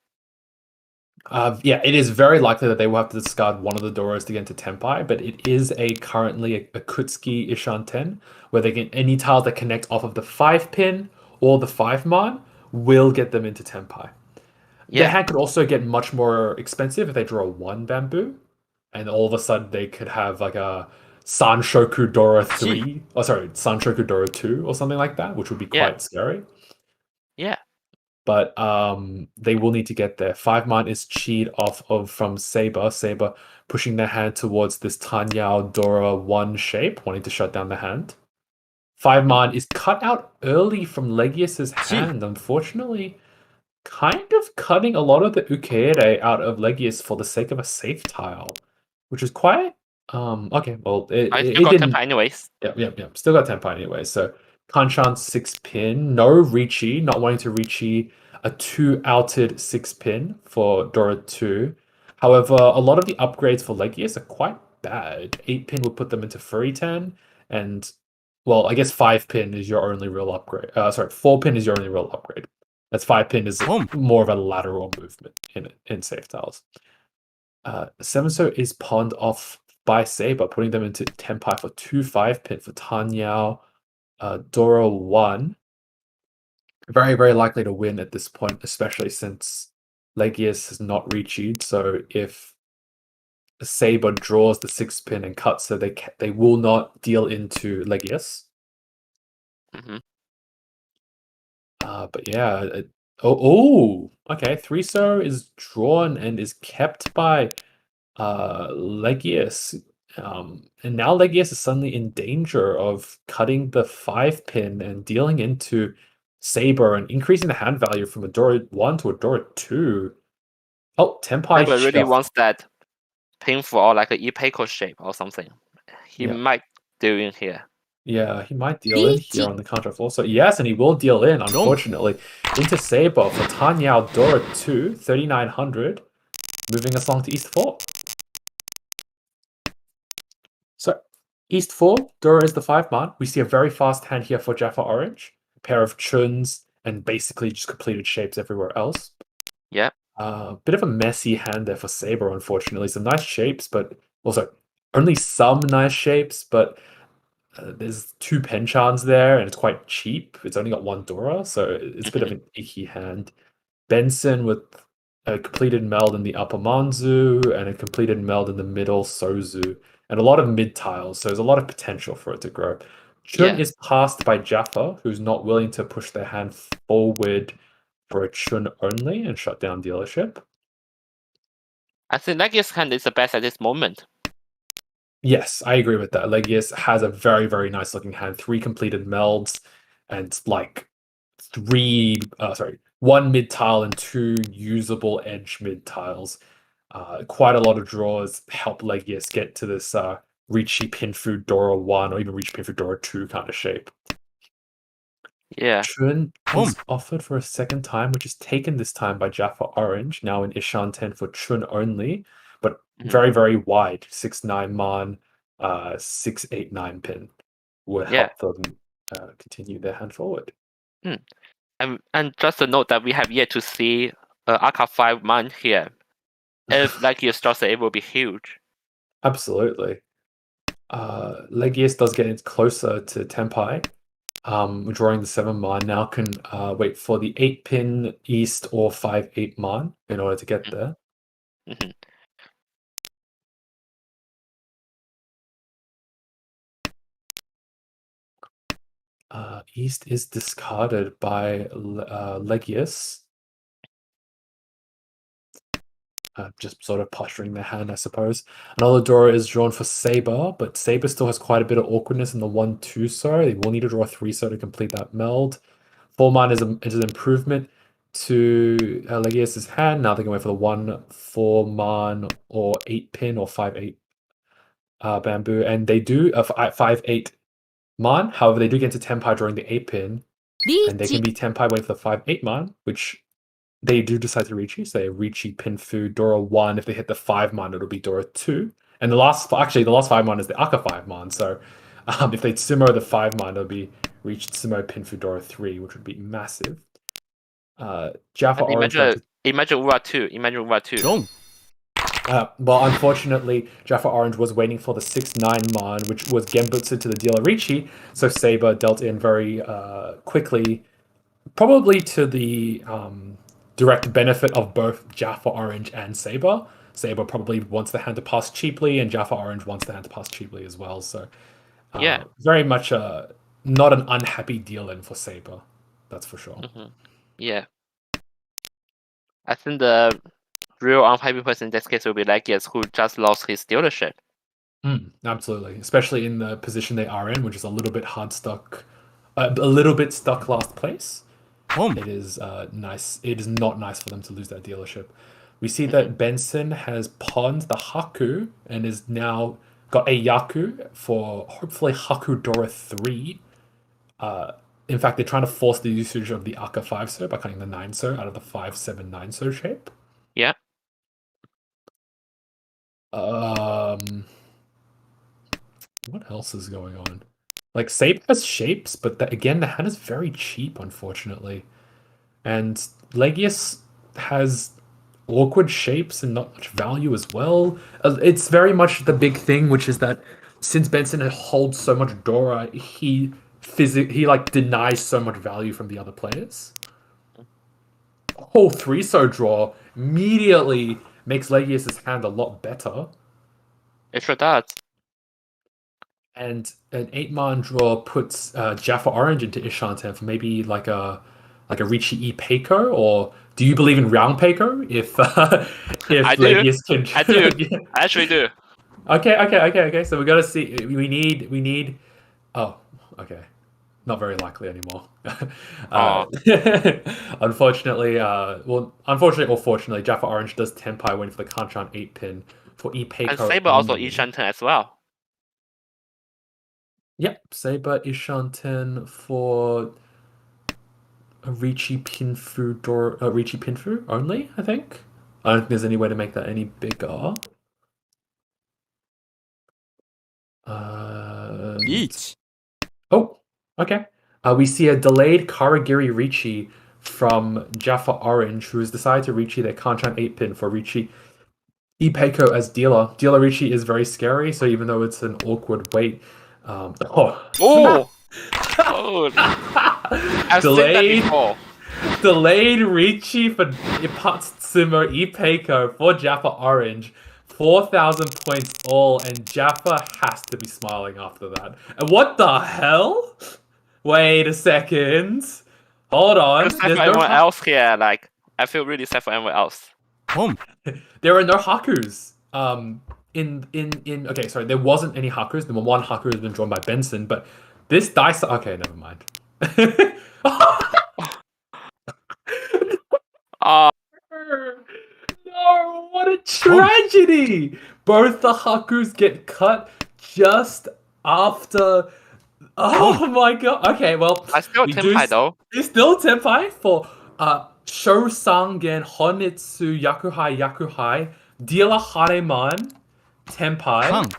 [SPEAKER 1] It is very likely that they will have to discard one of the Doras to get into Tenpai, but it is currently a Kutsuki Ishanten, where they get any tiles that connect off of the 5-pin or the 5-man will get them into Tenpai. Yeah. Their hand could also get much more expensive if they draw 1 bamboo, and all of a sudden they could have like a Sanshoku Dora 3, Sanshoku Dora 2 or something like that, which would be quite scary.
[SPEAKER 2] Yeah.
[SPEAKER 1] But they will need to get there. 5-man is cheat off of from Saber. Saber pushing their hand towards this Tanyao Dora 1 shape, wanting to shut down the hand. 5-man is cut out early from Legius's hand, unfortunately. Kind of cutting a lot of the Ukeire out of Legius for the sake of a safe tile, which is quite... okay, well...
[SPEAKER 2] I still got Tenpai anyways.
[SPEAKER 1] Yeah. Still got Tenpai anyways, so... Hanchans 6-pin, no Richi, not wanting to Richi, a 2-outed 6-pin for Dora 2. However, a lot of the upgrades for Legius are quite bad. 8-pin would put them into Furry 10, and, well, I guess 5-pin is your only real upgrade. 4-pin is your only real upgrade. That's 5-pin is more of a lateral movement in safe tiles. 7-so is pawned off by Saber, putting them into Tenpai for 2 5-pin for Tanyao. Dora 1, very, very likely to win at this point, especially since Legius has not Richi'd. So if Saber draws the 6-pin and cuts, so they will not deal into Legius.
[SPEAKER 2] Mm-hmm.
[SPEAKER 1] But yeah, okay. 3-so is drawn and is kept by Legius. And now Legius is suddenly in danger of cutting the 5-pin and dealing into Saber and increasing the hand value from a Dora 1 to a Dora 2. Oh, Tenpai
[SPEAKER 2] Saber really
[SPEAKER 1] Chef.
[SPEAKER 2] wants that painful or like a Ipeco shape or something. He
[SPEAKER 1] Yeah.
[SPEAKER 2] might do in here.
[SPEAKER 1] Yeah, he might deal in here on the counter floor. So yes, and he will deal in, unfortunately. Into Saber for Tanyao Dora 2, 3,900. Moving us along to East 4. So, East 4, Dora is the 5-man. We see a very fast hand here for Jaffa Orange. A pair of Chuns and basically just completed shapes everywhere else.
[SPEAKER 2] Yeah.
[SPEAKER 1] Bit of a messy hand there for Saber, unfortunately. Some nice shapes, but also only some nice shapes, but there's 2 Penchans there, and it's quite cheap. It's only got 1 Dora, so it's a bit of an icky hand. Benson with a completed meld in the upper Manzu and a completed meld in the middle Sozu, and a lot of mid tiles, so there's a lot of potential for it to grow. Chun is passed by Jaffa, who's not willing to push their hand forward for a Chun only and shut down dealership.
[SPEAKER 2] I think Legius hand is the best at this moment.
[SPEAKER 1] Yes, I agree with that. Legius has a very, very nice looking hand. 3 completed melds and like 1 mid tile and 2 usable edge mid tiles. Quite a lot of draws help Legius get to this Richi Pinfu Dora 1 or even Richi Pinfu Dora 2 kind of shape.
[SPEAKER 2] Yeah.
[SPEAKER 1] Chun is offered for a second time, which is taken this time by Jaffa Orange, now in Ishan 10 for Chun only, but very, very wide. 6-9 man, 6-8-9 pin would help them continue their hand forward.
[SPEAKER 2] And just a note that we have yet to see Aka 5 man here. If Legius starts it will be huge.
[SPEAKER 1] Absolutely. Legius does get it closer to Tenpai. Drawing the 7 man now can wait for the 8 pin east or 5-8 man in order to get there. East is discarded by Legius. Just sort of posturing their hand, I suppose. Another Dora is drawn for Saber, but Saber still has quite a bit of awkwardness in the 1-2 so. They will need to draw 3 so to complete that meld. 4 man is an improvement to Legius's hand. Now they can wait for the 1-4 man or 8 pin or 5-8 bamboo, and they do a 5-8 man. However, they do get to Tenpai drawing the 8 pin, and they can be Tenpai waiting for the 5-8 man, which they do decide to Richi. So they Richi Pinfu Dora 1. If they hit the 5 man, it'll be Dora 2. And the last 5 man is the Aka 5 man. So if they sumo the 5 man, it'll be Reach Sumo Pinfu Dora 3, which would be massive. Jaffa Orange.
[SPEAKER 2] Imagine Ura 2. Imagine Ura 2.
[SPEAKER 1] Well, unfortunately, Jaffa Orange was waiting for the 6-9 man, which was Genbutsu to the dealer Richi. So Saber dealt in very quickly, probably to the direct benefit of both Jaffa Orange and Saber. Saber probably wants the hand to pass cheaply, and Jaffa Orange wants the hand to pass cheaply as well. So, very much not an unhappy deal-in for Saber. That's for sure.
[SPEAKER 2] Yeah. I think the real unhappy person in this case will be Legius, who just lost his dealership.
[SPEAKER 1] Absolutely. Especially in the position they are in, which is a little bit stuck last place. It is nice. It is not nice for them to lose that dealership. We see that Benson has pawned the Haku and is now got a Yaku for hopefully Haku Dora 3. In fact, they're trying to force the usage of the Aka 5 so by cutting the 9 so out of the 5-7-9 so shape.
[SPEAKER 2] Yeah.
[SPEAKER 1] What else is going on? Like, Saber has shapes, but again, the hand is very cheap, unfortunately. And Legius has awkward shapes and not much value as well. It's very much the big thing, which is that since Benson holds so much Dora, he denies so much value from the other players. Whole 3-so draw immediately makes Legius's hand a lot better.
[SPEAKER 2] It sure does.
[SPEAKER 1] And an 8-man draw puts Jaffa Orange into Ishan 10 for maybe like a Richi E Peiko, or do you believe in round Peiko? If Legius can,
[SPEAKER 2] I do. I actually do.
[SPEAKER 1] Okay. So we gotta see. We need. Oh, okay. not very likely anymore.
[SPEAKER 2] Oh.
[SPEAKER 1] Unfortunately, unfortunately or fortunately, Jaffa Orange does Tenpai win for the Kanchan 8-pin for
[SPEAKER 2] And
[SPEAKER 1] Ipeiko
[SPEAKER 2] Saber also
[SPEAKER 1] only.
[SPEAKER 2] Ishanten as well.
[SPEAKER 1] Yep, Saber Ishanten for Ricci Pinfu only, I think. I don't think there's any way to make that any bigger.
[SPEAKER 5] Each.
[SPEAKER 1] Oh, okay. We see a delayed Karagiri Ricci from Jaffa Orange, who has decided to Ricci their Kanchan 8-pin for Ricci Ipeiko as dealer. Dealer Ricci is very scary, so even though it's an awkward wait,
[SPEAKER 2] Oh! Oh! I've seen that
[SPEAKER 1] delayed,
[SPEAKER 2] before.
[SPEAKER 1] delayed Ricci for Ipatsumo Ipeiko for Jaffa Orange. 4,000 points all, and Jaffa has to be smiling after that. And what the hell? Wait a second. Hold on.
[SPEAKER 2] I'm sad for everyone else here. Like, I feel really sad for everyone else.
[SPEAKER 5] Home.
[SPEAKER 1] There are no Hakus. Okay, sorry, there wasn't any Hakus. The one Haku has been drawn by Benson, but this dice. Okay, never mind. No, what a tragedy! Both the Hakus get cut just after. Oh my god. Okay, well.
[SPEAKER 2] I still Tenpai though.
[SPEAKER 1] It's still Tenpai for Shosangen Honitsu Yakuhai Dealer Hareman Tenpai.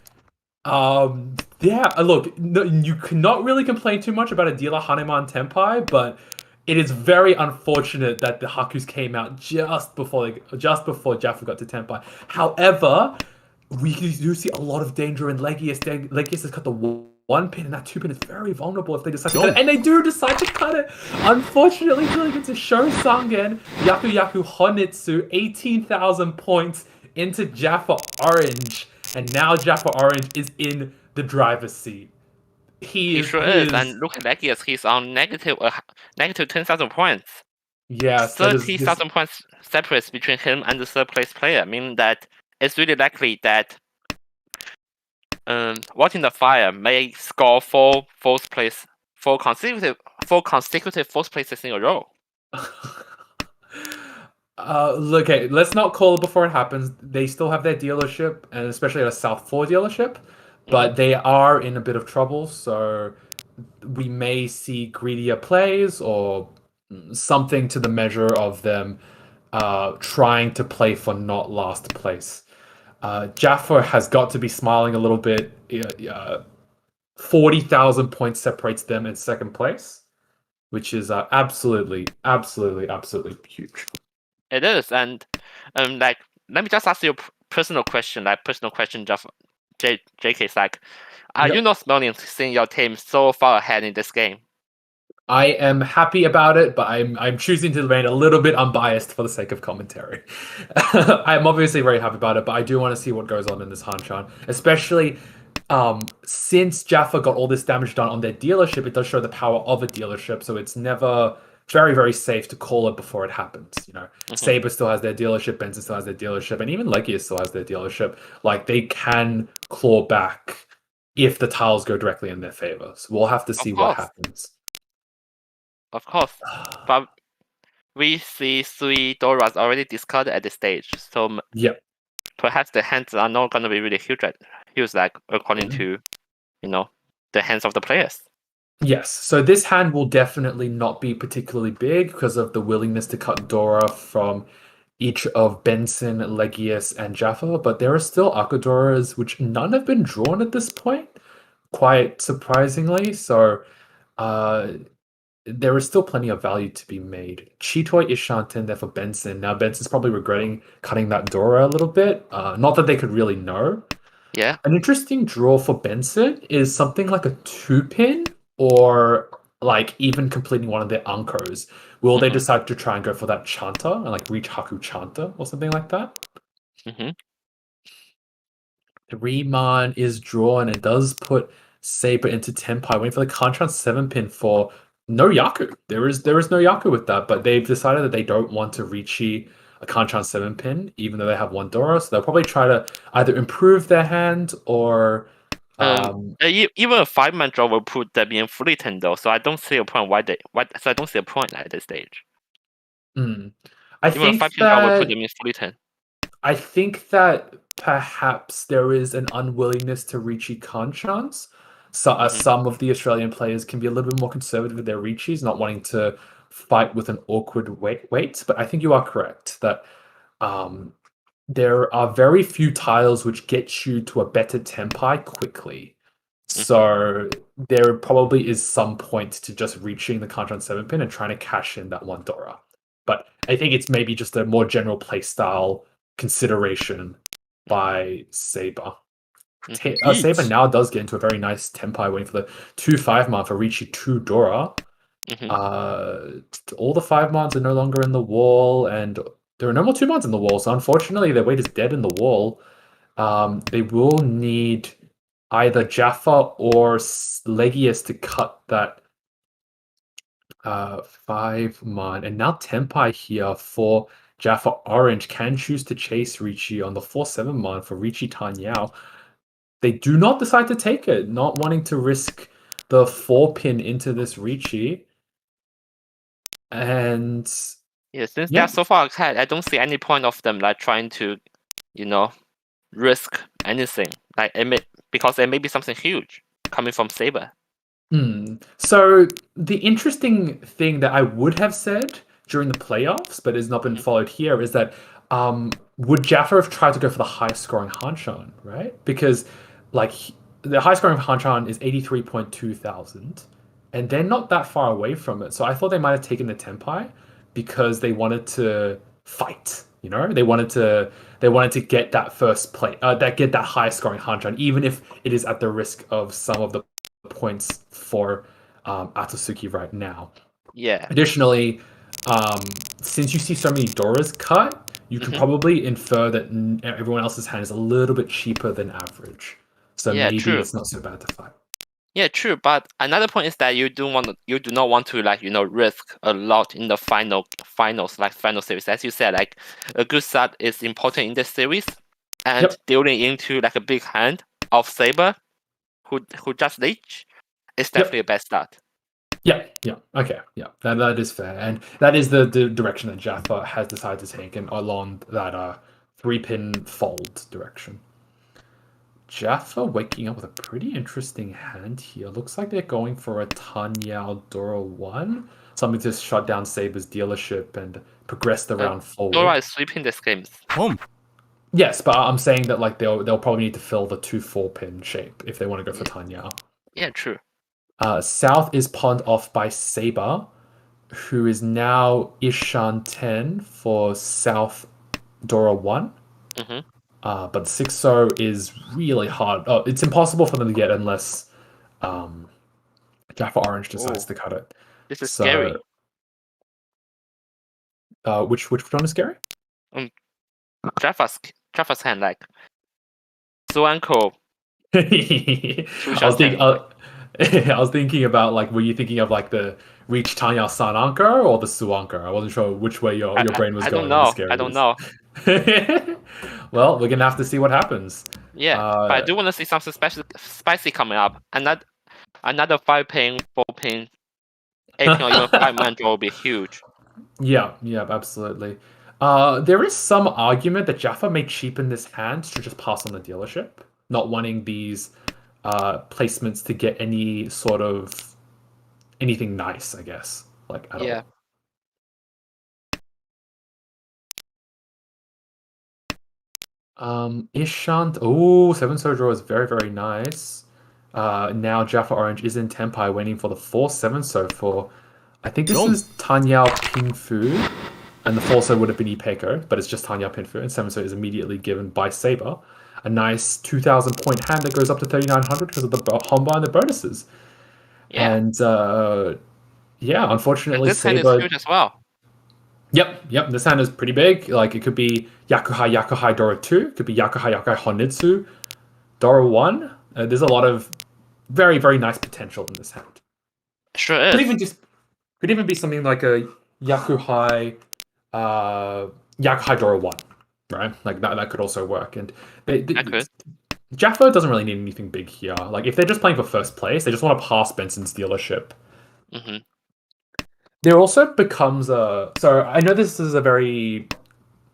[SPEAKER 1] Yeah, look, no, you cannot really complain too much about a Dealer Haneman Tenpai, but it is very unfortunate that the Hakus came out just before Jaffa got to Tenpai. However, we do see a lot of danger in Legius. Legius has cut the one pin, and that 2-pin is very vulnerable if they decide to cut it. And they do decide to cut it. Unfortunately, dealing into Shosangen Yaku Honitsu, 18,000 points into Jaffa Orange. And now Jaffa Orange is in the driver's seat.
[SPEAKER 2] He sure is. And look at Legius, he's on negative 10,000 points.
[SPEAKER 1] Yeah,
[SPEAKER 2] 30,000 points separates between him and the third place player, meaning that it's really likely that What in the Fire may score four consecutive fourth places in a row.
[SPEAKER 1] Look, okay, let's not call it before it happens. They still have their dealership, and especially a South 4 dealership, but they are in a bit of trouble, so we may see greedier plays or something to the measure of them trying to play for not last place. Jaffa has got to be smiling a little bit. 40,000 points separates them in second place, which is absolutely huge.
[SPEAKER 2] It is, and let me just ask you a personal question, Jaffa, JK, is like, are you not smiling seeing your team so far ahead in this game?
[SPEAKER 1] I am happy about it, but I'm choosing to remain a little bit unbiased for the sake of commentary. I'm obviously very happy about it, but I do want to see what goes on in this Hanchan, especially since Jaffa got all this damage done on their dealership. It does show the power of a dealership, so it's never very, very safe to call it before it happens. You know, Saber still has their dealership, Benson still has their dealership, and even Legius still has their dealership. Like, they can claw back if the tiles go directly in their favor. So we'll have to see what happens.
[SPEAKER 2] Of course, but we see 3 Doras already discarded at this stage, so perhaps the hands are not going to be really huge, like according to, the hands of the players.
[SPEAKER 1] Yes, so this hand will definitely not be particularly big because of the willingness to cut Dora from each of Benson, Legius, and Jaffa, but there are still Akadoras, which none have been drawn at this point, quite surprisingly, so there is still plenty of value to be made. Chitoi Ishanten there for Benson. Now Benson's probably regretting cutting that Dora a little bit. Not that they could really know.
[SPEAKER 2] Yeah.
[SPEAKER 1] An interesting draw for Benson is something like a 2-pin or like even completing one of their Unkos. Will they decide to try and go for that Chanta and like reach Haku Chanta or something like that? The Riemann is drawn and does put Saber into Tenpai, waiting for the Kanchan 7-pin for no Yaku. There is no Yaku with that, but they've decided that they don't want to Richi a Kanchan 7-pin, even though they have one Dora, so they'll probably try to either improve their hand or
[SPEAKER 2] Even a 5-man draw will put them in fleeting though, so I don't see a point so I don't see a point at this stage.
[SPEAKER 1] I
[SPEAKER 2] Even a
[SPEAKER 1] think
[SPEAKER 2] 5-pin draw will put
[SPEAKER 1] that
[SPEAKER 2] them in fleeting.
[SPEAKER 1] I think that perhaps there is an unwillingness to Ricci Hanchans. So some of the Australian players can be a little bit more conservative with their Riccis, not wanting to fight with an awkward wait. But I think you are correct that there are very few tiles which get you to a better tempi quickly. So there probably is some point to just reaching the Kanchan 7-pin and trying to cash in that one Dora. But I think it's maybe just a more general playstyle consideration by Saber. Saber now does get into a very nice tempi waiting for the 2-5 man for Ricci 2 Dora. All the 5 mans are no longer in the wall, and there are no more 2 mans in the wall, so unfortunately their weight is dead in the wall. They will need either Jaffa or Legius to cut that 5 man. And now Tempai here for Jaffa Orange can choose to chase Ricci on the 4-7 man for Ricci Tanyao. They do not decide to take it, not wanting to risk the 4-pin into this Ricci. And
[SPEAKER 2] since they're so far ahead, I don't see any point of them like trying to, risk anything. Like because it may be something huge coming from Saber.
[SPEAKER 1] So the interesting thing that I would have said during the playoffs, but has not been followed here, is that would Jaffa have tried to go for the high scoring Hanchan, right? Because the high scoring Hanchan is 83.2 thousand, and they're not that far away from it. So I thought they might have taken the Tempai because they wanted to fight. They wanted to get that first play, get that high scoring Hanchan, even if it is at the risk of some of the points for Atsuki right now.
[SPEAKER 2] Yeah.
[SPEAKER 1] Additionally, since you see so many Doras cut, you can probably infer that everyone else's hand is a little bit cheaper than average. So maybe it's not so bad to fight.
[SPEAKER 2] Yeah, true. But another point is that you do not want to risk a lot in the finals, like final series. As you said, like a good start is important in this series, and dealing into like a big hand of Saber, who just leech, is definitely a best start.
[SPEAKER 1] Yeah. Okay. Yeah, that is fair, and that is the direction that Jaffa has decided to take, and along that 3-pin fold direction. Jaffa waking up with a pretty interesting hand here. Looks like they're going for a Tanyao Dora 1. Something to shut down Saber's dealership and progress the round forward.
[SPEAKER 2] Dora is sweeping this game.
[SPEAKER 3] Boom.
[SPEAKER 1] Yes, but I'm saying that they'll probably need to fill the 2-4-pin shape if they want to go for Tanyao.
[SPEAKER 2] Yeah, true.
[SPEAKER 1] South is pawned off by Saber, who is now Ishan 10 for South Dora 1. But 6-0 is really hard. Oh, it's impossible for them to get unless Jaffa Orange decides to cut it.
[SPEAKER 2] This is scary.
[SPEAKER 1] Which one is scary?
[SPEAKER 2] Jaffa's hand, like Suanko.
[SPEAKER 1] I was thinking about were you thinking of the Reach Tanya Sananka or the Suanka? I wasn't sure which way your brain was going.
[SPEAKER 2] I don't know.
[SPEAKER 1] Well, we're gonna have to see what happens.
[SPEAKER 2] Yeah, but I do want to see something spicy coming up. Another 5-pin, 4-pin, 8-pin, or even 5-man draw will be huge.
[SPEAKER 1] Yeah, absolutely. There is some argument that Jaffa may cheapen this hand to just pass on the dealership, not wanting these placements to get any sort of anything nice, I guess, at all. Ishant. Oh, 7-so draw is very, very nice. Now Jaffa Orange is in Tempai waiting for the 4-7-so for, I think this is Tanyao Pinfu, and the 4-so would have been Ipeko, but it's just Tanyao Pinfu, and 7-so is immediately given by Saber. A nice 2,000 point hand that goes up to 3,900 because of the Homba and the bonuses.
[SPEAKER 2] Yeah.
[SPEAKER 1] And unfortunately,
[SPEAKER 2] this
[SPEAKER 1] Saber.
[SPEAKER 2] Hand is huge as well.
[SPEAKER 1] Yep. This hand is pretty big. It could be Yakuhai Dora 2. It could be Yakuhai Honitsu Dora 1. There's a lot of very, very nice potential in this hand.
[SPEAKER 2] Sure is.
[SPEAKER 1] Could even be something like a Yakuhai Dora 1, right? That could also work. And Jaffa doesn't really need anything big here. Like, if they're just playing for first place, they just want to pass Benson's dealership.
[SPEAKER 2] Mm-hmm.
[SPEAKER 1] There also becomes a... So, I know this is a very...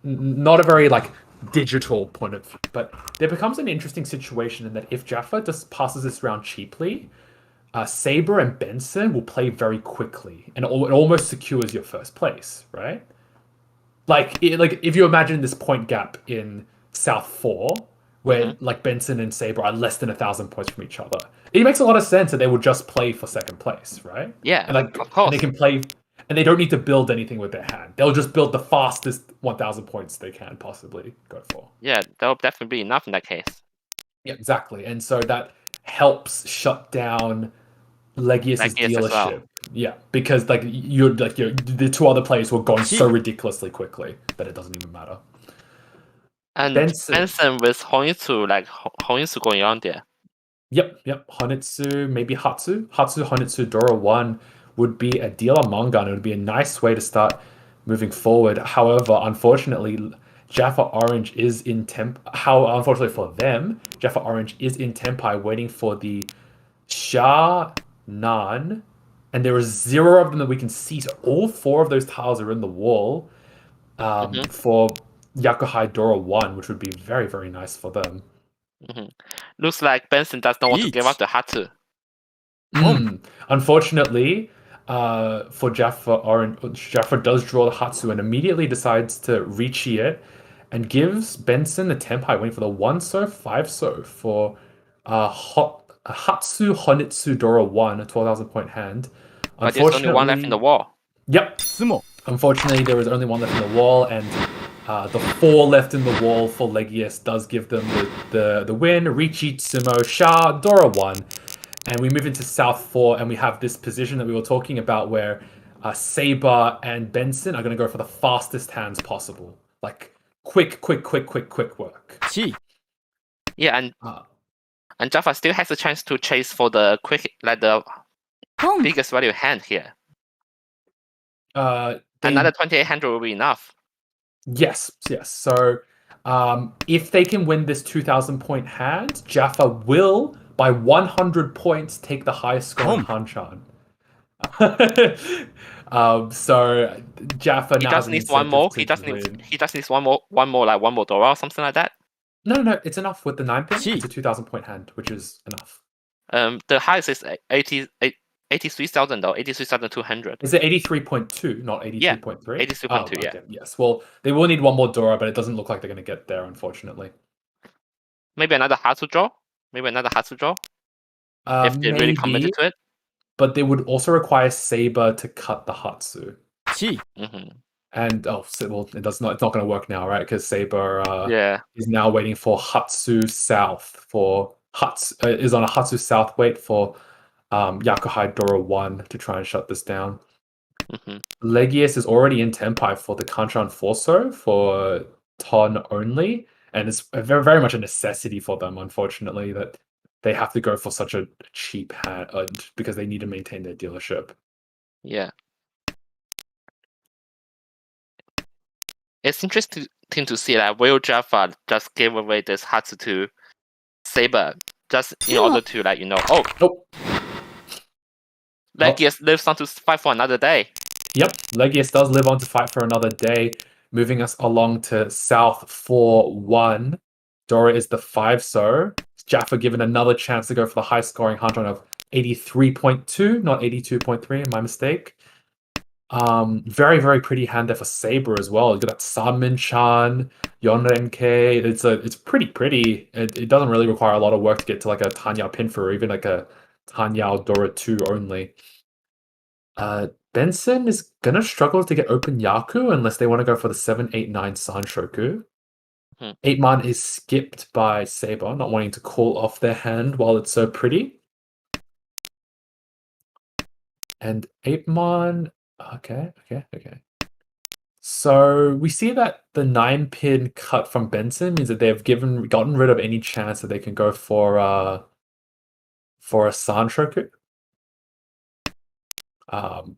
[SPEAKER 1] Not a very, like, digital point of view, but there becomes an interesting situation in that if Jaffa just passes this round cheaply, Saber and Benson will play very quickly, and it almost secures your first place, right? Like if you imagine this point gap in South 4, where like Benson and Saber are less than 1,000 points from each other, it makes a lot of sense that they will just play for second place, right?
[SPEAKER 2] Yeah,
[SPEAKER 1] and like
[SPEAKER 2] of course.
[SPEAKER 1] and they can play, and they don't need to build anything with their hand. They'll just build the fastest 1,000 points they can possibly go for.
[SPEAKER 2] Yeah, that'll definitely be enough in that case.
[SPEAKER 1] Yeah, exactly. And so that helps shut down Legius's
[SPEAKER 2] Legius
[SPEAKER 1] dealership.
[SPEAKER 2] as well.
[SPEAKER 1] Yeah, because you're the two other players were going so ridiculously quickly that it doesn't even matter.
[SPEAKER 2] And
[SPEAKER 1] Benson
[SPEAKER 2] with Honitsu, like Honitsu going on there.
[SPEAKER 1] Yep. Honitsu, maybe Hatsu. Honitsu, Dora 1 would be a deal on Mongan. It would be a nice way to start moving forward. However, unfortunately, Jaffa Orange is in unfortunately for them, Jaffa Orange is in Tempai waiting for the Sha Nan, and there are 0 of them that we can see. So all 4 of those tiles are in the wall for Yakuhai Dora 1, which would be very, very nice for them.
[SPEAKER 2] Looks like Benson does not want to give up the Hatsu.
[SPEAKER 1] Unfortunately, for Jaffa Orange, Jaffa does draw the Hatsu and immediately decides to Richi it and gives Benson the Tempai waiting for the 1-so, 5-so for Hatsu Honitsu Dora 1, a 12,000 point hand.
[SPEAKER 2] But there's only one left in the wall.
[SPEAKER 1] Yep. Unfortunately, there was only one left in the wall, and the 4 left in the wall for Legius does give them the win. Richi, Tsumo, Sha, Dora 1. And we move into South 4, and we have this position that we were talking about where Saber and Benson are going to go for the fastest hands possible. Like, quick work.
[SPEAKER 2] Yeah, and Jaffa still has a chance to chase for the the biggest value hand here. Another 2,800 will be enough.
[SPEAKER 1] Yes. So, if they can win this 2,000 point hand, Jaffa will, by 100 points, take the highest scoring Hanchan. So Jaffa now
[SPEAKER 2] just needs one more. He just needs one more, like one more Dora or something like that.
[SPEAKER 1] No, it's enough with the 9 pin. It's a 2,000 point hand, which is enough.
[SPEAKER 2] The highest is 83,000 though, 83,200.
[SPEAKER 1] Is it 83.2, not 83.3?
[SPEAKER 2] Yeah, 83.2, yeah.
[SPEAKER 1] Okay. Yes, well, they will need one more Dora, but it doesn't look like they're going to get there, unfortunately.
[SPEAKER 2] Maybe another Hatsu draw? If they really committed to it.
[SPEAKER 1] But they would also require Saber to cut the Hatsu.
[SPEAKER 2] Mm-hmm.
[SPEAKER 1] And, it's not going to work now, right? Because Saber is now waiting for Hatsu South is on a Hatsu South wait for Yakuhai Dora 1 to try and shut this down. Legius is already in Tempai for the Kanchan Forso for Ton only, and it's very, very much a necessity for them, unfortunately, that they have to go for such a cheap hand because they need to maintain their dealership.
[SPEAKER 2] Yeah. It's interesting to see that will Jaffa just give away this Hatsu to Saber just in order to
[SPEAKER 1] Nope.
[SPEAKER 2] Legius lives on to fight for another day.
[SPEAKER 1] Yep, Legius does live on to fight for another day, moving us along to South 4-1. Dora is the 5-so. Jaffa given another chance to go for the high scoring Hanchan of 83.2, not 82.3, my mistake. Very, very pretty hand there for Saber as well. You got that Sanmin-chan, Yonrenke. It's pretty. It doesn't really require a lot of work to get to like a Tanyao Pinfer or even like a Tanyao Dora 2 only. Benson is gonna struggle to get open Yaku unless they want to go for the 789 Sanshoku. 8-man is skipped by Saber, not wanting to call off their hand while it's so pretty. And 8-man... Okay. So we see that the 9-pin cut from Benson means that they've gotten rid of any chance that they can go for a Sanshoku.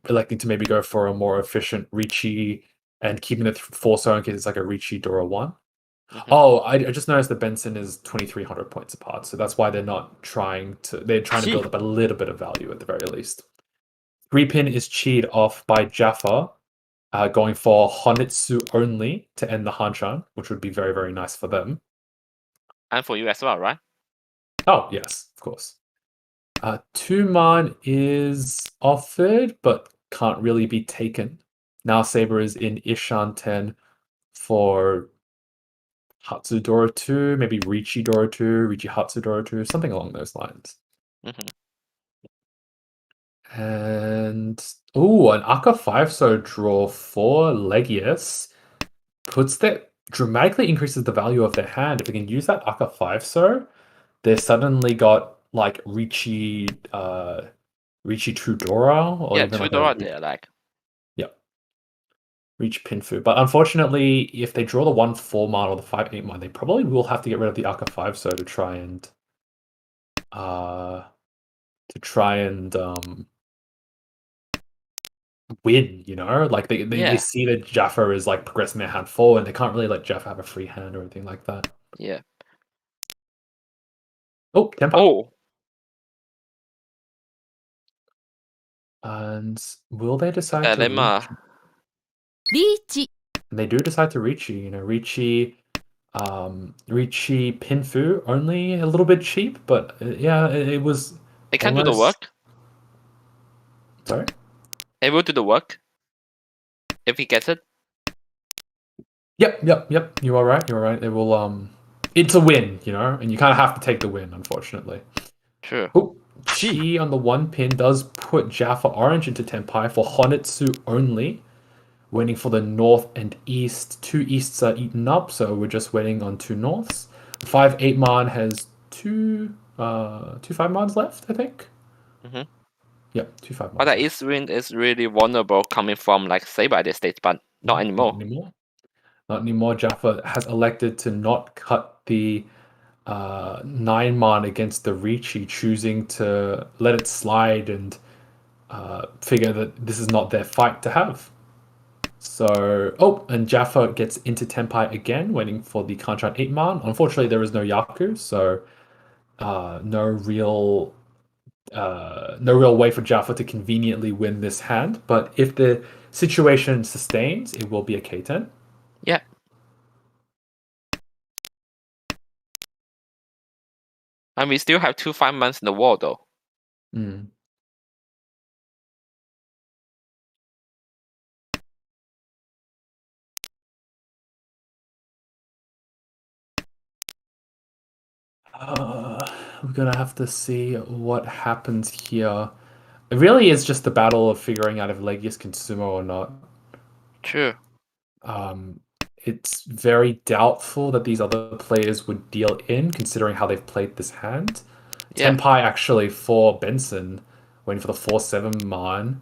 [SPEAKER 1] Electing to maybe go for a more efficient Richi and keeping the 4-so in case it's like a Richi Dora 1. Oh, I just noticed that Benson is 2,300 points apart, so that's why they're not trying to. They're trying to build up a little bit of value at the very least. 3-pin is cheated off by Jaffa, going for Honitsu only to end the Hanchan, which would be very, very nice for them.
[SPEAKER 2] And for you as well, right?
[SPEAKER 1] Oh, yes, of course. 2-man is offered, but can't really be taken. Now Saber is in Ishan 10 for Hatsudora 2, maybe Richi Dora 2, Richi Hatsudora 2, something along those lines. And an Aka 5-so draw for Legius dramatically increases the value of their hand. If they can use that Aka 5-so, they suddenly got like Richi Tudora or
[SPEAKER 2] Yeah,
[SPEAKER 1] even
[SPEAKER 2] Tudora
[SPEAKER 1] like
[SPEAKER 2] there, like.
[SPEAKER 1] Reach Pinfu. But unfortunately, if they draw the 1-4-man or the 5-8-man, they probably will have to get rid of the Aka 5-so to try and win, you know? Like they see that Jaffa is like progressing their hand forward, and they can't really let Jaffa have a free hand or anything like that.
[SPEAKER 2] Yeah.
[SPEAKER 1] Oh, Tempa.
[SPEAKER 2] Oh.
[SPEAKER 1] And will they decide to
[SPEAKER 2] Dilemma.
[SPEAKER 1] reach? And they do decide to Richi, you know, Richi Pinfu, only a little bit cheap, but yeah, it was.
[SPEAKER 2] It can do the work.
[SPEAKER 1] Sorry?
[SPEAKER 2] It will do the work. If he gets it.
[SPEAKER 1] Yep. You are right. It will. It's a win, you know, and you kind of have to take the win, unfortunately.
[SPEAKER 2] Sure.
[SPEAKER 1] Oh, Chi on the 1-pin does put Jaffa Orange into Tenpai for Honitsu only. Waiting for the north and east. 2 easts are eaten up, so we're just waiting on 2 norths. 5-8-man has 2 5-mans left, I think. Yep, 2 5-mans.
[SPEAKER 2] But that east wind is really vulnerable coming from like Saber at this stage, but not anymore.
[SPEAKER 1] Not anymore. Jaffa has elected to not cut the 9-man against the Richi, choosing to let it slide and figure that this is not their fight to have. So, and Jaffa gets into Tenpai again, waiting for the Kanchan 8-man. Unfortunately, there is no Yaku, so no real way for Jaffa to conveniently win this hand. But if the situation sustains, it will be a K10.
[SPEAKER 2] Yeah. And we still have 2 5-mans in the wall, though.
[SPEAKER 1] We're gonna have to see what happens here. It really is just the battle of figuring out if Legius can sumo or not.
[SPEAKER 2] True.
[SPEAKER 1] It's very doubtful that these other players would deal in, considering how they've played this hand.
[SPEAKER 2] Yeah.
[SPEAKER 1] Tenpai actually for Benson, waiting for the 4-7-man,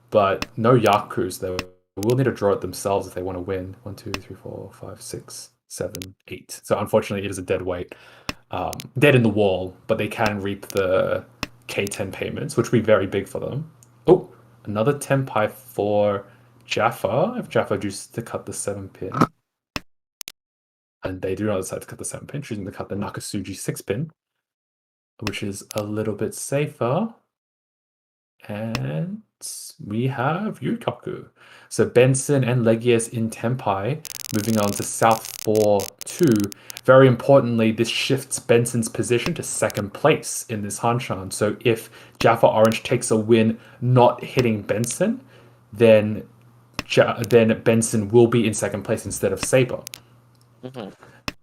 [SPEAKER 1] but no Yakus. They will need to draw it themselves if they want to win. 1, 2, 3, 4, 5, 6, 7, 8. So unfortunately, it is a dead weight. Dead in the wall, but they can reap the K10 payments, which would be very big for them. Oh, another Tenpai for Jaffa, if Jaffa chooses to cut the 7-pin. And they do not decide to cut the 7-pin, choosing to cut the Nakasuji 6-pin, which is a little bit safer. And we have Yukaku. So Benson and Legius in Tenpai, moving on to South 4-2. Very importantly, this shifts Benson's position to 2nd place in this Hanchan. So if Jaffa Orange takes a win not hitting Benson, then Benson will be in 2nd place instead of Saber.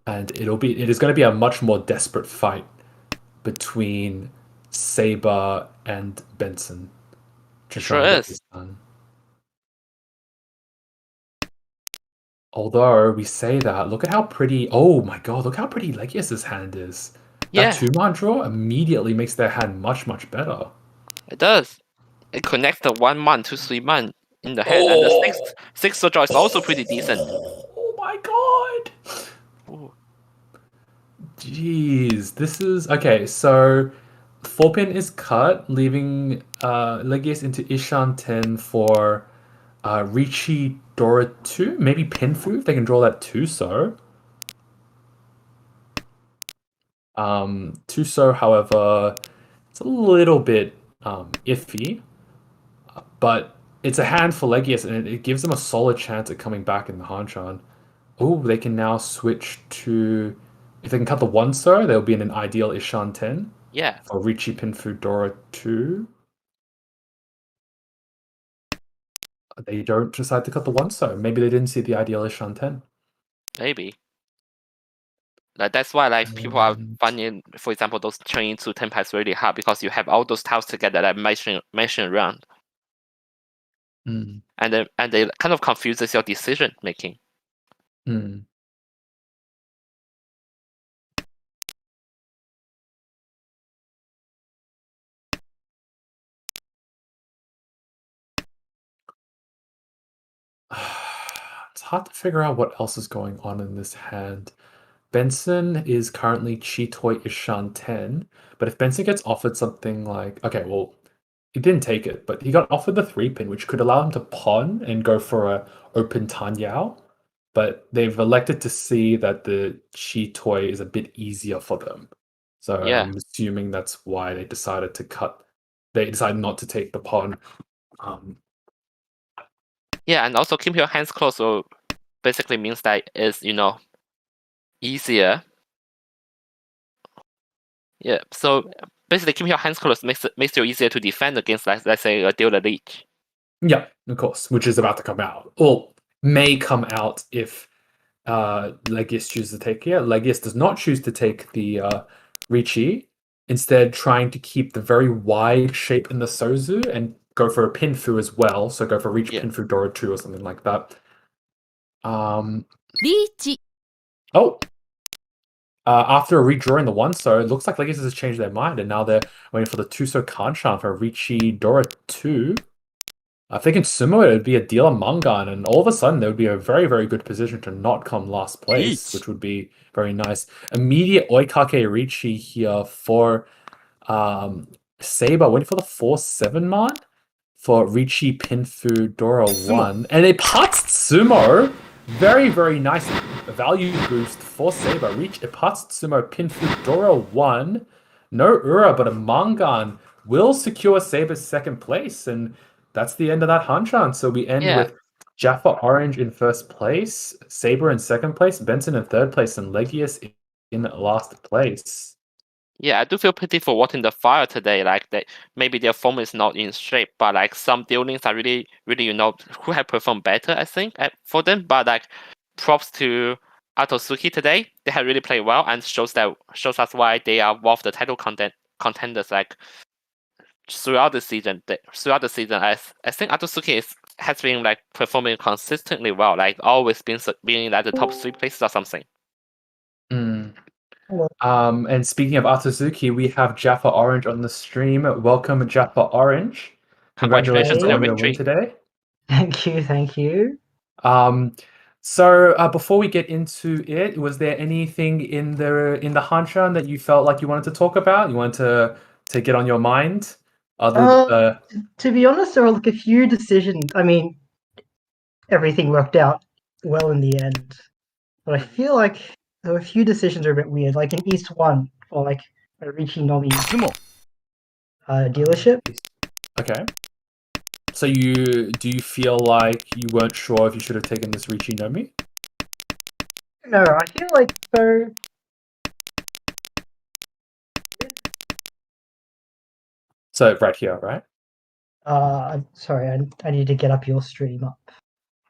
[SPEAKER 1] And it is going to be a much more desperate fight between Saber and Benson.
[SPEAKER 2] Sure is.
[SPEAKER 1] Although we say that, look at how pretty. Oh my god, look how pretty Legius's hand is.
[SPEAKER 2] Yeah.
[SPEAKER 1] That 2-man draw immediately makes their hand much, much better.
[SPEAKER 2] It does. It connects the 1-man to 3-man in the hand, and the 6 draw is also pretty decent.
[SPEAKER 1] Oh my god.
[SPEAKER 2] Ooh.
[SPEAKER 1] Jeez, this is okay. So 4-pin is cut, leaving Legius into Ishan 10 for Richi Dora 2. Maybe Pinfu if they can draw that 2-so. Tuso, however, it's a little bit iffy, but it's a hand for Legius, and it gives them a solid chance at coming back in the Hanchan. Oh, they can now switch to... If they can cut the 1-star, they'll be in an ideal Ishan 10
[SPEAKER 2] Yeah,
[SPEAKER 1] for Richi Pinfu Dora 2. They don't decide to cut the 1-star. Maybe they didn't see the ideal Ishan 10.
[SPEAKER 2] maybe. Like that's why like people are
[SPEAKER 1] And-
[SPEAKER 2] finding, for example, those training to templates really hard because you have all those tiles together that mention around,
[SPEAKER 1] Mm,
[SPEAKER 2] and they kind of confuses your decision making.
[SPEAKER 1] mm. It's hard to figure out what else is going on in this hand. Benson is currently Chitoi Ishan 10, but if Benson gets offered something like... Okay, well, he didn't take it, but he got offered the 3-pin, which could allow him to pawn and go for a open Tanyao, but they've elected to see that the Chitoi is a bit easier for them. So
[SPEAKER 2] Yeah.
[SPEAKER 1] I'm assuming that's why they decided to cut... They decided not to take the pawn.
[SPEAKER 2] Yeah, and also keep your hands closed. So basically means that it's easier. Yeah. So basically, keep your hands closed makes it easier to defend against, like, let's say, a dealer leech.
[SPEAKER 1] Yeah, of course, which is about to come out. Or may come out if Legius chooses to take... Yeah, Legius does not choose to take the Richi, instead trying to keep the very wide shape in the Sozu and go for a Pinfu as well. So go for Reach Pinfu Dora 2 or something like that.
[SPEAKER 5] Reach.
[SPEAKER 1] Oh! After redrawing the 1-star, it looks like Legius has changed their mind, and now they're waiting for the 2-star Kanchan for Richi Dora 2. If they can sumo it, it'd be a dealer Mangan, and all of a sudden there would be a very, very good position to not come last place, which would be very nice. Immediate Oikake Richi here for Saber, waiting for the 4-7 man for Richi Pinfu Dora 1. And it puts Sumo. Very, very nice value boost for Saber. Reach Ipatsu Sumo Pinfu Dora 1. No Ura, but a Mangan will secure Saber's second place, and that's the end of that Hanchan. So we end with Jaffa Orange in first place, Saber in second place, Benson in third place, and Legius in last place.
[SPEAKER 2] Yeah, I do feel pity for Watching the Fire today. Like maybe their form is not in shape, but like some dealings are really, really, who have performed better, I think, for them. But like props to Atsuki today. They have really played well and shows us why they are one of the title contenders like throughout the season. I think Atsuki has been like performing consistently well, like always being at the top 3 places or something.
[SPEAKER 1] And speaking of Atsuki, we have Jaffa Orange on the stream. Welcome, Jaffa Orange.
[SPEAKER 2] Congratulations on your
[SPEAKER 1] win
[SPEAKER 2] victory
[SPEAKER 1] today.
[SPEAKER 6] Thank you.
[SPEAKER 1] So before we get into it, was there anything in the Hanchan that you felt like you wanted to talk about? You wanted to get on your mind?
[SPEAKER 6] To be honest, there were like a few decisions. I mean, everything worked out well in the end, but I feel like there were a few decisions that are a bit weird. Like in East 1 for like a Richi Nomi dealership.
[SPEAKER 1] Okay. So do you feel like you weren't sure if you should have taken this Richi Nomi?
[SPEAKER 6] No, I feel like so.
[SPEAKER 1] So right here, right?
[SPEAKER 6] I'm sorry, I need to get up your stream up.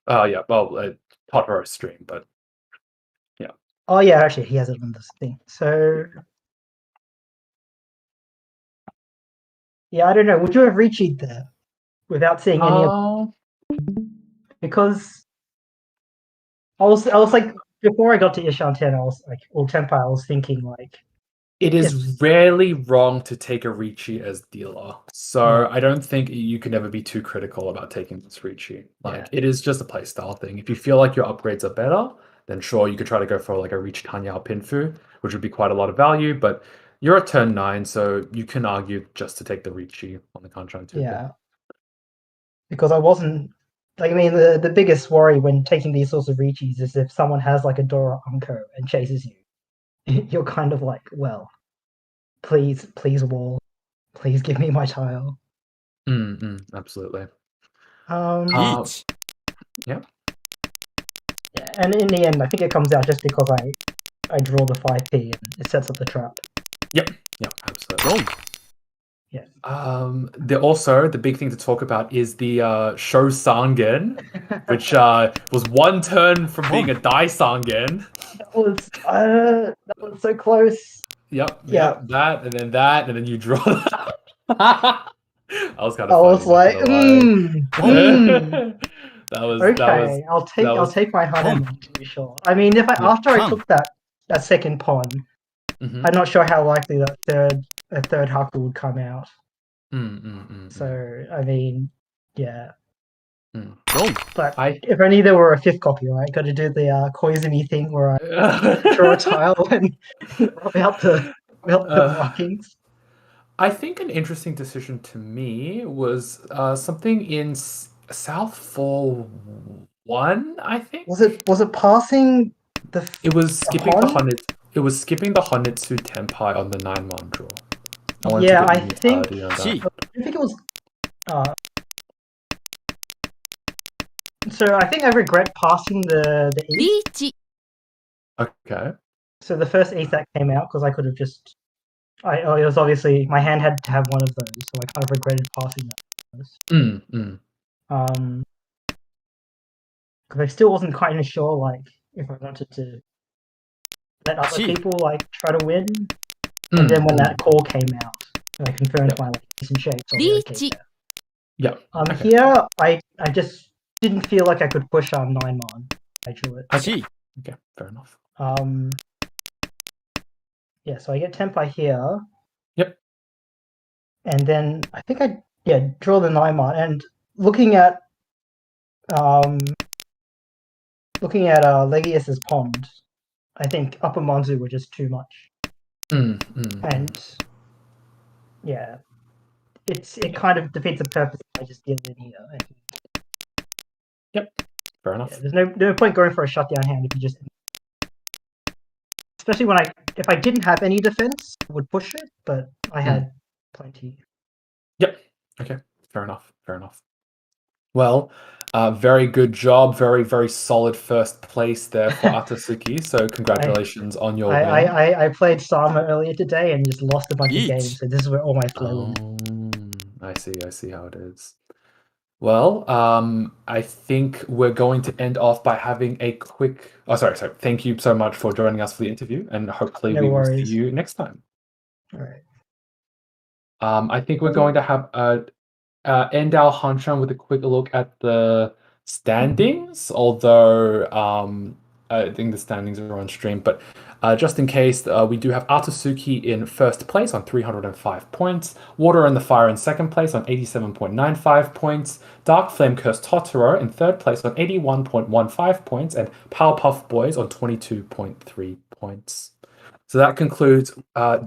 [SPEAKER 1] Oh yeah, well, Totoro stream, but yeah.
[SPEAKER 6] Oh yeah, actually he has it on this thing. So yeah, I don't know. Would you have Richi'd there without seeing any of? Because I was like, before I got to Ishan 10, I was like, or Tenpai, I was thinking like,
[SPEAKER 1] it is rarely wrong to take a Richi as dealer. So I don't think you can ever be too critical about taking this Richi. Like it is just a playstyle thing. If you feel like your upgrades are better, then sure, you could try to go for like a Reach Tanyao Pinfu, which would be quite a lot of value, but you're at turn 9, so you can argue just to take the Richi on the Kanchan too.
[SPEAKER 6] Yeah. Because I wasn't like, I mean, the biggest worry when taking these sorts of Richis is if someone has like a Dora Unko and chases you. you're kind of like, well, please, wall, please give me my tile.
[SPEAKER 1] Absolutely.
[SPEAKER 5] Yeet.
[SPEAKER 6] Yeah, and in the end, I think it comes out just because I draw the 5p and it sets up the trap.
[SPEAKER 1] Yep, absolutely.
[SPEAKER 5] Wrong.
[SPEAKER 6] Yeah.
[SPEAKER 1] The big thing to talk about is the Sho Sangen, which was one turn from being a Dai Sangen.
[SPEAKER 6] That was so close.
[SPEAKER 1] Yep,
[SPEAKER 6] Yeah.
[SPEAKER 1] that, and then you draw that. I was kind of
[SPEAKER 6] I
[SPEAKER 1] funny,
[SPEAKER 6] was like,
[SPEAKER 1] That was
[SPEAKER 6] okay. I'll take my Hanchans, to be sure. I mean, if after I took that second pawn, I'm not sure how likely that third Haku would come out. So I mean, yeah.
[SPEAKER 5] Wrong.
[SPEAKER 6] But if only there were a fifth copy, right? Got to do the Koizumi thing where I draw a tile and rub out the markings.
[SPEAKER 1] I think an interesting decision to me was something in South 4-1, I think.
[SPEAKER 6] Was it passing the?
[SPEAKER 1] It was skipping the Honitsu. It was skipping the Honitsu Tenpai on the 9-1 draw.
[SPEAKER 6] I think it was. So I think I regret passing the East.
[SPEAKER 1] Okay.
[SPEAKER 6] So the first East that came out, because I could have just. It was obviously my hand had to have one of those, so I kind of regretted passing that. Because I still wasn't kind of sure, like, if I wanted to let other people like try to win. And then when that call came out, and I confirmed my decent shape, so okay.
[SPEAKER 1] Yeah.
[SPEAKER 6] Here I just didn't feel like I could push 9-mon. I drew it.
[SPEAKER 1] Okay, fair enough.
[SPEAKER 6] Yeah, so I get Tenpai here.
[SPEAKER 1] Yep.
[SPEAKER 6] And then I think I draw the 9-mon, and looking at Legius's Pond, I think Upper Monzu were just too much. And yeah, it kind of defeats the purpose if I just deal in here.
[SPEAKER 1] Yep, fair enough.
[SPEAKER 6] Yeah, there's no point going for a shutdown hand if you just, especially if I didn't have any defense, I would push it, but I had plenty.
[SPEAKER 1] Yep. Okay. Fair enough. Well, very good job. Very, very solid first place there for Atsuki. So congratulations on your win.
[SPEAKER 6] I played Sama earlier today and just lost a bunch of games. So this is where all my flow went.
[SPEAKER 1] I see how it is. Well, I think we're going to end off by having a quick. Oh, sorry. Thank you so much for joining us for the interview, and hopefully we will see you next time.
[SPEAKER 6] All right.
[SPEAKER 1] I think we're going to have end our Hanchan with a quick look at the standings, although I think the standings are on stream, but just in case, we do have Atsuki in first place on 305 points, Water and the Fire in second place on 87.95 points, Dark Flame Cursed Totoro in third place on 81.15 points, and Powerpuff Boys on 22.3 points. So that concludes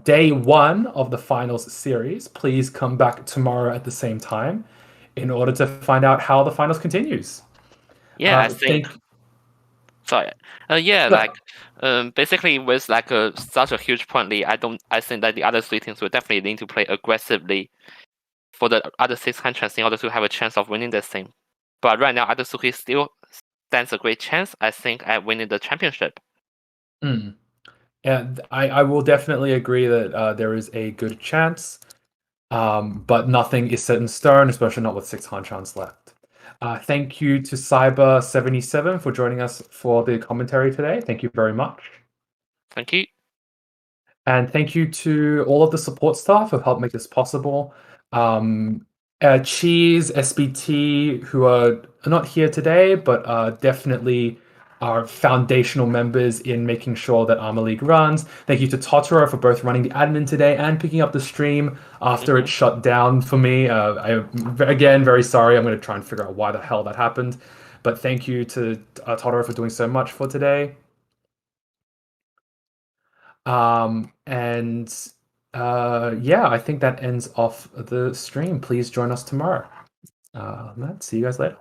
[SPEAKER 1] day 1 of the finals series. Please come back tomorrow at the same time in order to find out how the finals continues.
[SPEAKER 2] Yeah, I think. Sorry. Basically with such a huge point lead, I think that the other 3 teams will definitely need to play aggressively for the other 6 Hanchans in order to have a chance of winning this thing. But right now, Atsuki still stands a great chance, I think, at winning the championship.
[SPEAKER 1] And I will definitely agree that there is a good chance, but nothing is set in stone, especially not with 6 Hanchans left. Thank you to Cyber77 for joining us for the commentary today. Thank you very much.
[SPEAKER 2] Thank you.
[SPEAKER 1] And thank you to all of the support staff who helped make this possible. Cheese, SBT, who are not here today, but definitely are foundational members in making sure that ARMA League runs. Thank you to Totoro for both running the admin today and picking up the stream after it shut down for me. Again, very sorry. I'm going to try and figure out why the hell that happened. But thank you to Totoro for doing so much for today. I think that ends off the stream. Please join us tomorrow. Matt, see you guys later.